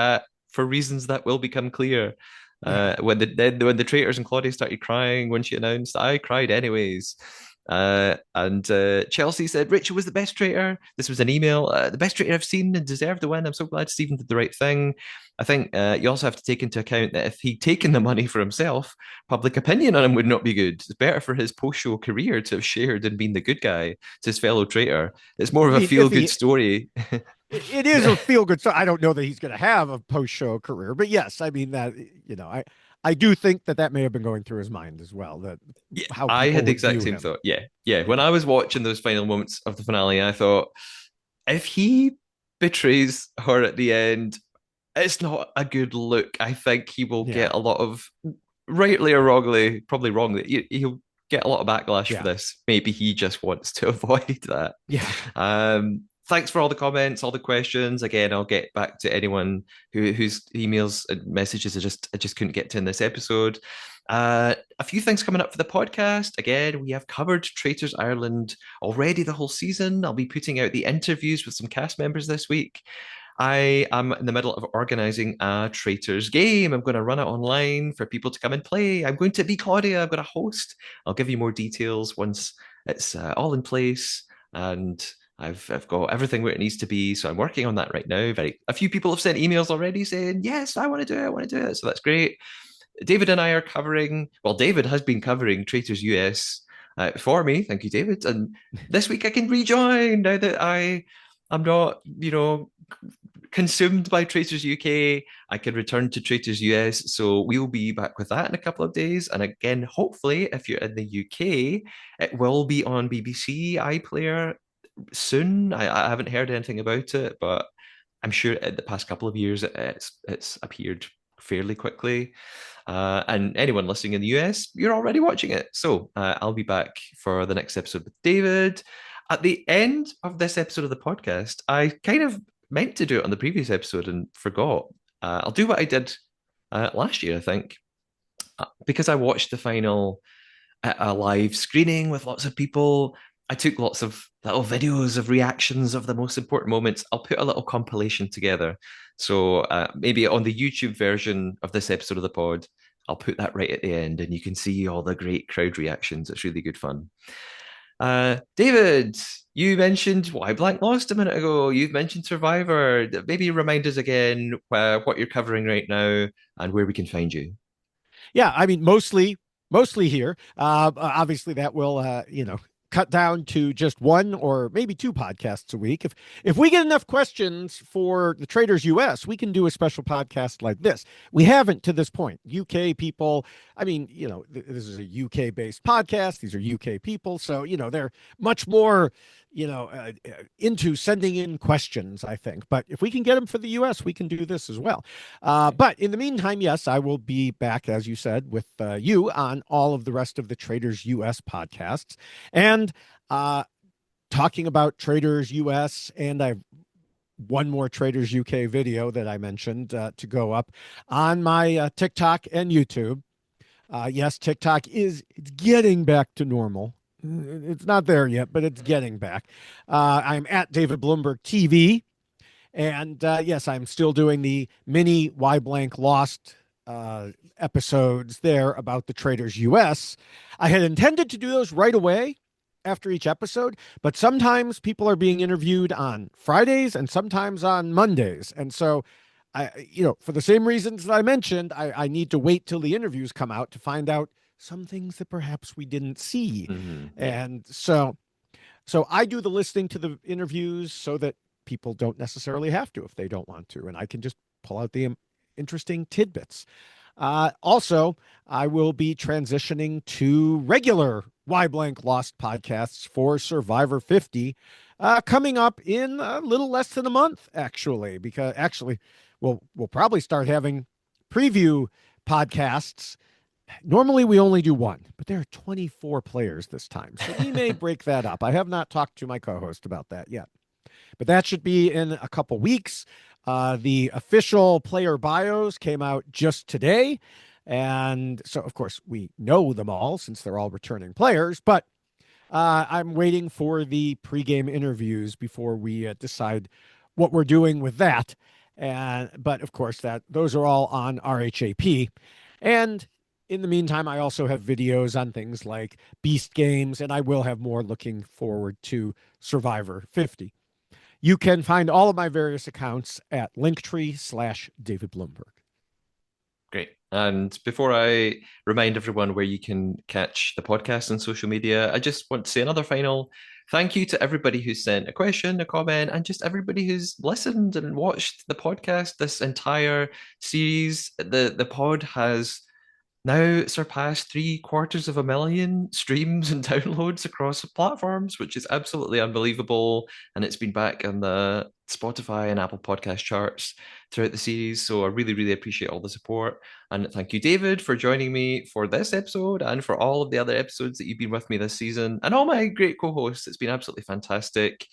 for reasons that will become clear. When the Traitors and Claudia started crying when she announced, I cried anyways. And Chelsea said Rachel was the best traitor. This was an email. The best traitor I've seen and deserved the win. I'm so glad Stephen did the right thing. I think you also have to take into account that if he'd taken the money for himself, public opinion on him would not be good. It's better for his post-show career to have shared and been the good guy to his fellow traitor. It's more of a feel-good story. It is a feel-good story. I don't know that he's going to have a post-show career, but yes, I mean that, I do think that may have been going through his mind as well. That how I had the exact same thought. Yeah. When I was watching those final moments of the finale, I thought, if he betrays her at the end, it's not a good look. I think he will get a lot of, rightly or wrongly, probably wrongly, he'll get a lot of backlash for this. Maybe he just wants to avoid that. Thanks for all the comments, all the questions. Again, I'll get back to anyone whose emails and messages I just couldn't get to in this episode. A few things coming up for the podcast. Again, we have covered Traitors Ireland already the whole season. I'll be putting out the interviews with some cast members this week. I am in the middle of organizing a Traitors game. I'm going to run it online for people to come and play. I'm going to be Claudia. I'm going to host. I'll give you more details once it's all in place. And I've got everything where it needs to be, so I'm working on that right now. A few people have sent emails already saying, yes, I want to do it, I want to do it. So that's great. David and I are covering, well, David has been covering Traitors US for me. Thank you, David. And this week I can rejoin now that I'm not, consumed by Traitors UK. I can return to Traitors US. So we will be back with that in a couple of days. And again, hopefully, if you're in the UK, it will be on BBC iPlayer soon. I haven't heard anything about it, but I'm sure in the past couple of years it's appeared fairly quickly. And anyone listening in the US, you're already watching it. So I'll be back for the next episode with David. At the end of this episode of the podcast, I kind of meant to do it on the previous episode and forgot. I'll do what I did last year, I think, because I watched the final at a live screening with lots of people. I took lots of little videos of reactions of the most important moments. I'll put a little compilation together. So maybe on the YouTube version of this episode of the pod, I'll put that right at the end and you can see all the great crowd reactions. It's really good fun. David, you mentioned Why Blank Lost a minute ago. You've mentioned Survivor. Maybe remind us again what you're covering right now and where we can find you. Yeah, I mean, mostly here. Obviously, that will, cut down to just one or maybe two podcasts a week. If we get enough questions for the Traitors US, we can do a special podcast like this. We haven't to this point. UK people, I mean, this is a UK based podcast. These are UK people, so they're much more into sending in questions, I think. But if we can get them for the US, we can do this as well. But in the meantime, yes, I will be back, as you said, with you on all of the rest of the Traitors US podcasts and talking about Traitors US. And I've one more Traitors UK video that I mentioned to go up on my TikTok and YouTube. Yes, TikTok it's getting back to normal. It's not there yet, but it's getting back. I'm at David Bloomberg TV. And yes, I'm still doing the mini Why Blank Lost episodes there about the Traitors US. I had intended to do those right away after each episode, but sometimes people are being interviewed on Fridays and sometimes on Mondays. And so for the same reasons that I mentioned, I need to wait till the interviews come out to find out some things that perhaps we didn't see. Mm-hmm. And so I do the listening to the interviews so that people don't necessarily have to if they don't want to, and I can just pull out the interesting tidbits. Also, I will be transitioning to regular Why Blank Lost podcasts for Survivor 50 coming up in a little less than a month, actually, because we'll probably start having preview podcasts. Normally we only do one, but there are 24 players this time, so we may break that up. I have not talked to my co-host about that yet, but that should be in a couple weeks. The official player bios came out just today, and so of course we know them all since they're all returning players, but I'm waiting for the pregame interviews before we decide what we're doing with that. But of course those are all on RHAP. And in the meantime, I also have videos on things like Beast Games, and I will have more looking forward to Survivor 50. You can find all of my various accounts at Linktree/David Bloomberg. Great. And before I remind everyone where you can catch the podcast on social media, I just want to say another final thank you to everybody who sent a question, a comment, and just everybody who's listened and watched the podcast this entire series. The pod has now surpassed 750,000 streams and downloads across platforms, which is absolutely unbelievable. And it's been back on the Spotify and Apple podcast charts throughout the series. So I really, really appreciate all the support. And thank you, David, for joining me for this episode and for all of the other episodes that you've been with me this season, and all my great co-hosts. It's been absolutely fantastic.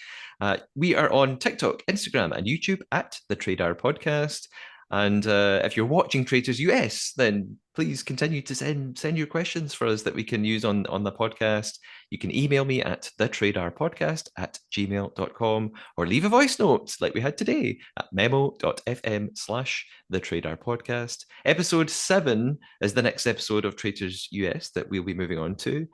We are on TikTok, Instagram, and YouTube at the Traidar Podcast. And if you're watching Traitors US, then please continue to send your questions for us that we can use on the podcast. You can email me at thetradarpodcast@gmail.com or leave a voice note like we had today at memo.fm/thetradarpodcast. Episode 7 is the next episode of Traitors US that we'll be moving on to.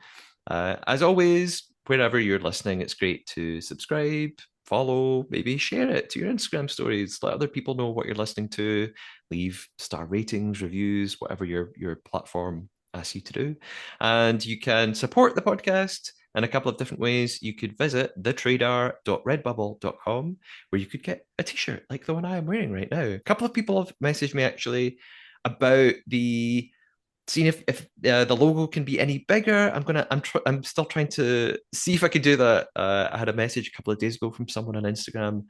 As always, wherever you're listening, it's great to subscribe, follow, maybe share it to your Instagram stories. Let other people know what you're listening to. Leave star ratings, reviews, whatever your platform asks you to do. And you can support the podcast in a couple of different ways. You could visit thetraidar.redbubble.com, where you could get a t-shirt like the one I am wearing right now. A couple of people have messaged me actually about seeing if the logo can be any bigger. I'm still trying to see if I can do that. I had a message a couple of days ago from someone on Instagram.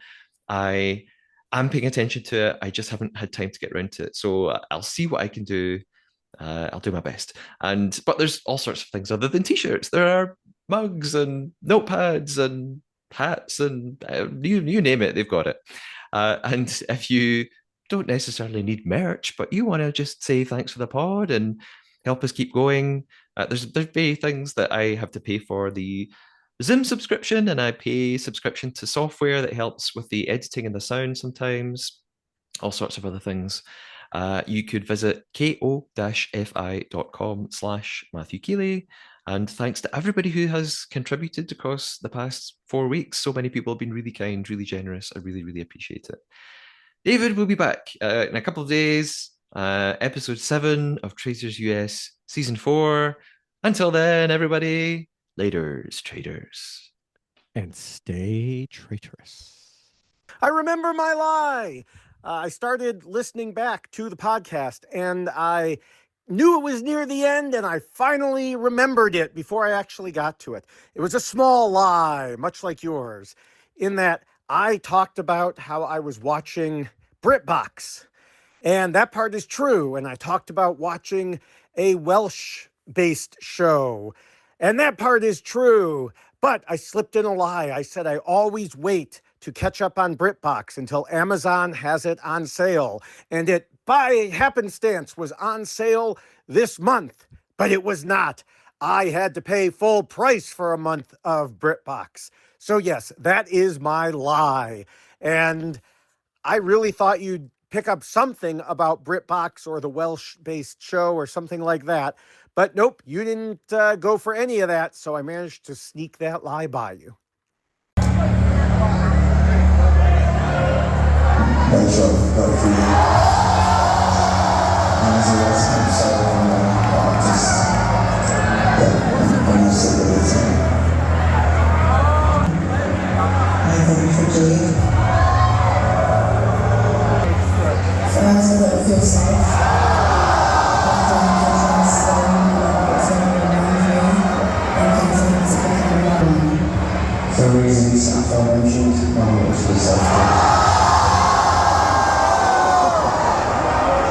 I'm paying attention to it. I just haven't had time to get around to it. So I'll see what I can do. I'll do my best. But there's all sorts of things other than t-shirts. There are mugs and notepads and hats and you name it, they've got it. And if you don't necessarily need merch, but you want to just say thanks for the pod and help us keep going, there's very things that I have to pay for: the Zoom subscription, and I pay subscription to software that helps with the editing and the sound sometimes, all sorts of other things. You could visit ko-fi.com/Matthew Keeley. And thanks to everybody who has contributed across the past 4 weeks. So many people have been really kind, really generous. I really, really appreciate it. David will be back in a couple of days. Episode 7 of Traitors US Season 4. Until then, everybody, Laters, traitors. And stay traitorous. I remember my lie. I started listening back to the podcast and I knew it was near the end and I finally remembered it before I actually got to it. It was a small lie, much like yours, in that I talked about how I was watching BritBox. And that part is true. And I talked about watching a Welsh-based show. And that part is true. But I slipped in a lie. I said I always wait to catch up on BritBox until Amazon has it on sale. And it, by happenstance, was on sale this month. But it was not. I had to pay full price for a month of BritBox. So yes, that is my lie. And I really thought you'd pick up something about BritBox or the Welsh-based show or something like that. But nope, you didn't go for any of that, so I managed to sneak that lie by you. For reasons aforementioned, my work was self-care.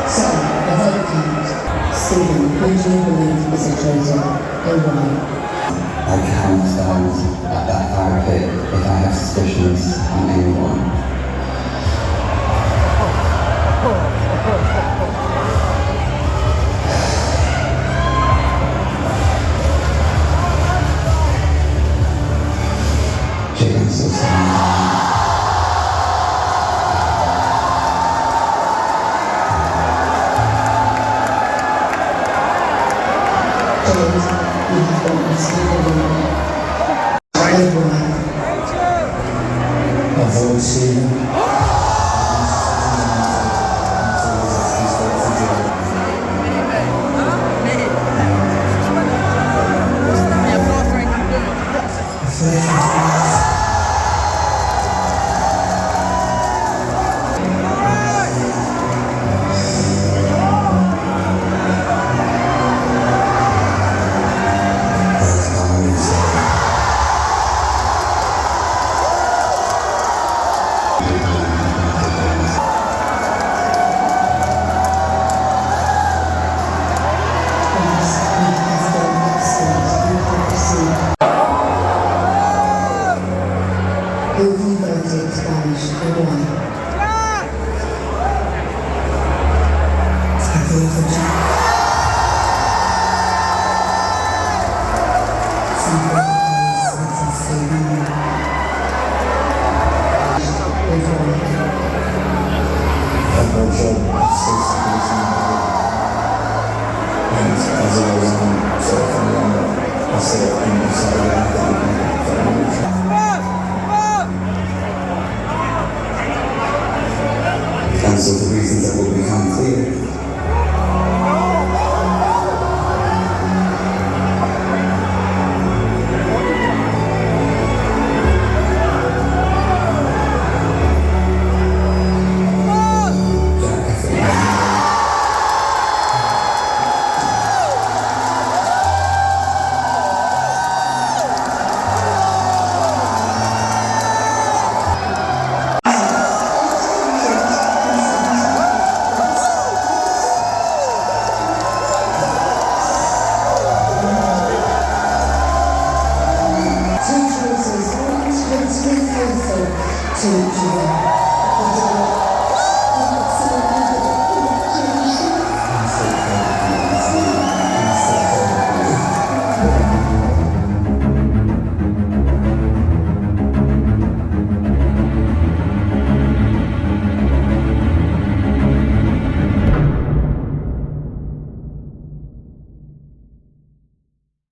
So, the vote count. Stephen, who do you believe is a traitor and why? I can't stand at that fire pit if I have suspicions on anyone. I'm so sorry. James, you have got Stephen. I vote Stephen. Who have you voted to banish and why? I vote for Jack. And so the reasons that will become clear. Two choices, always be faithful to each other.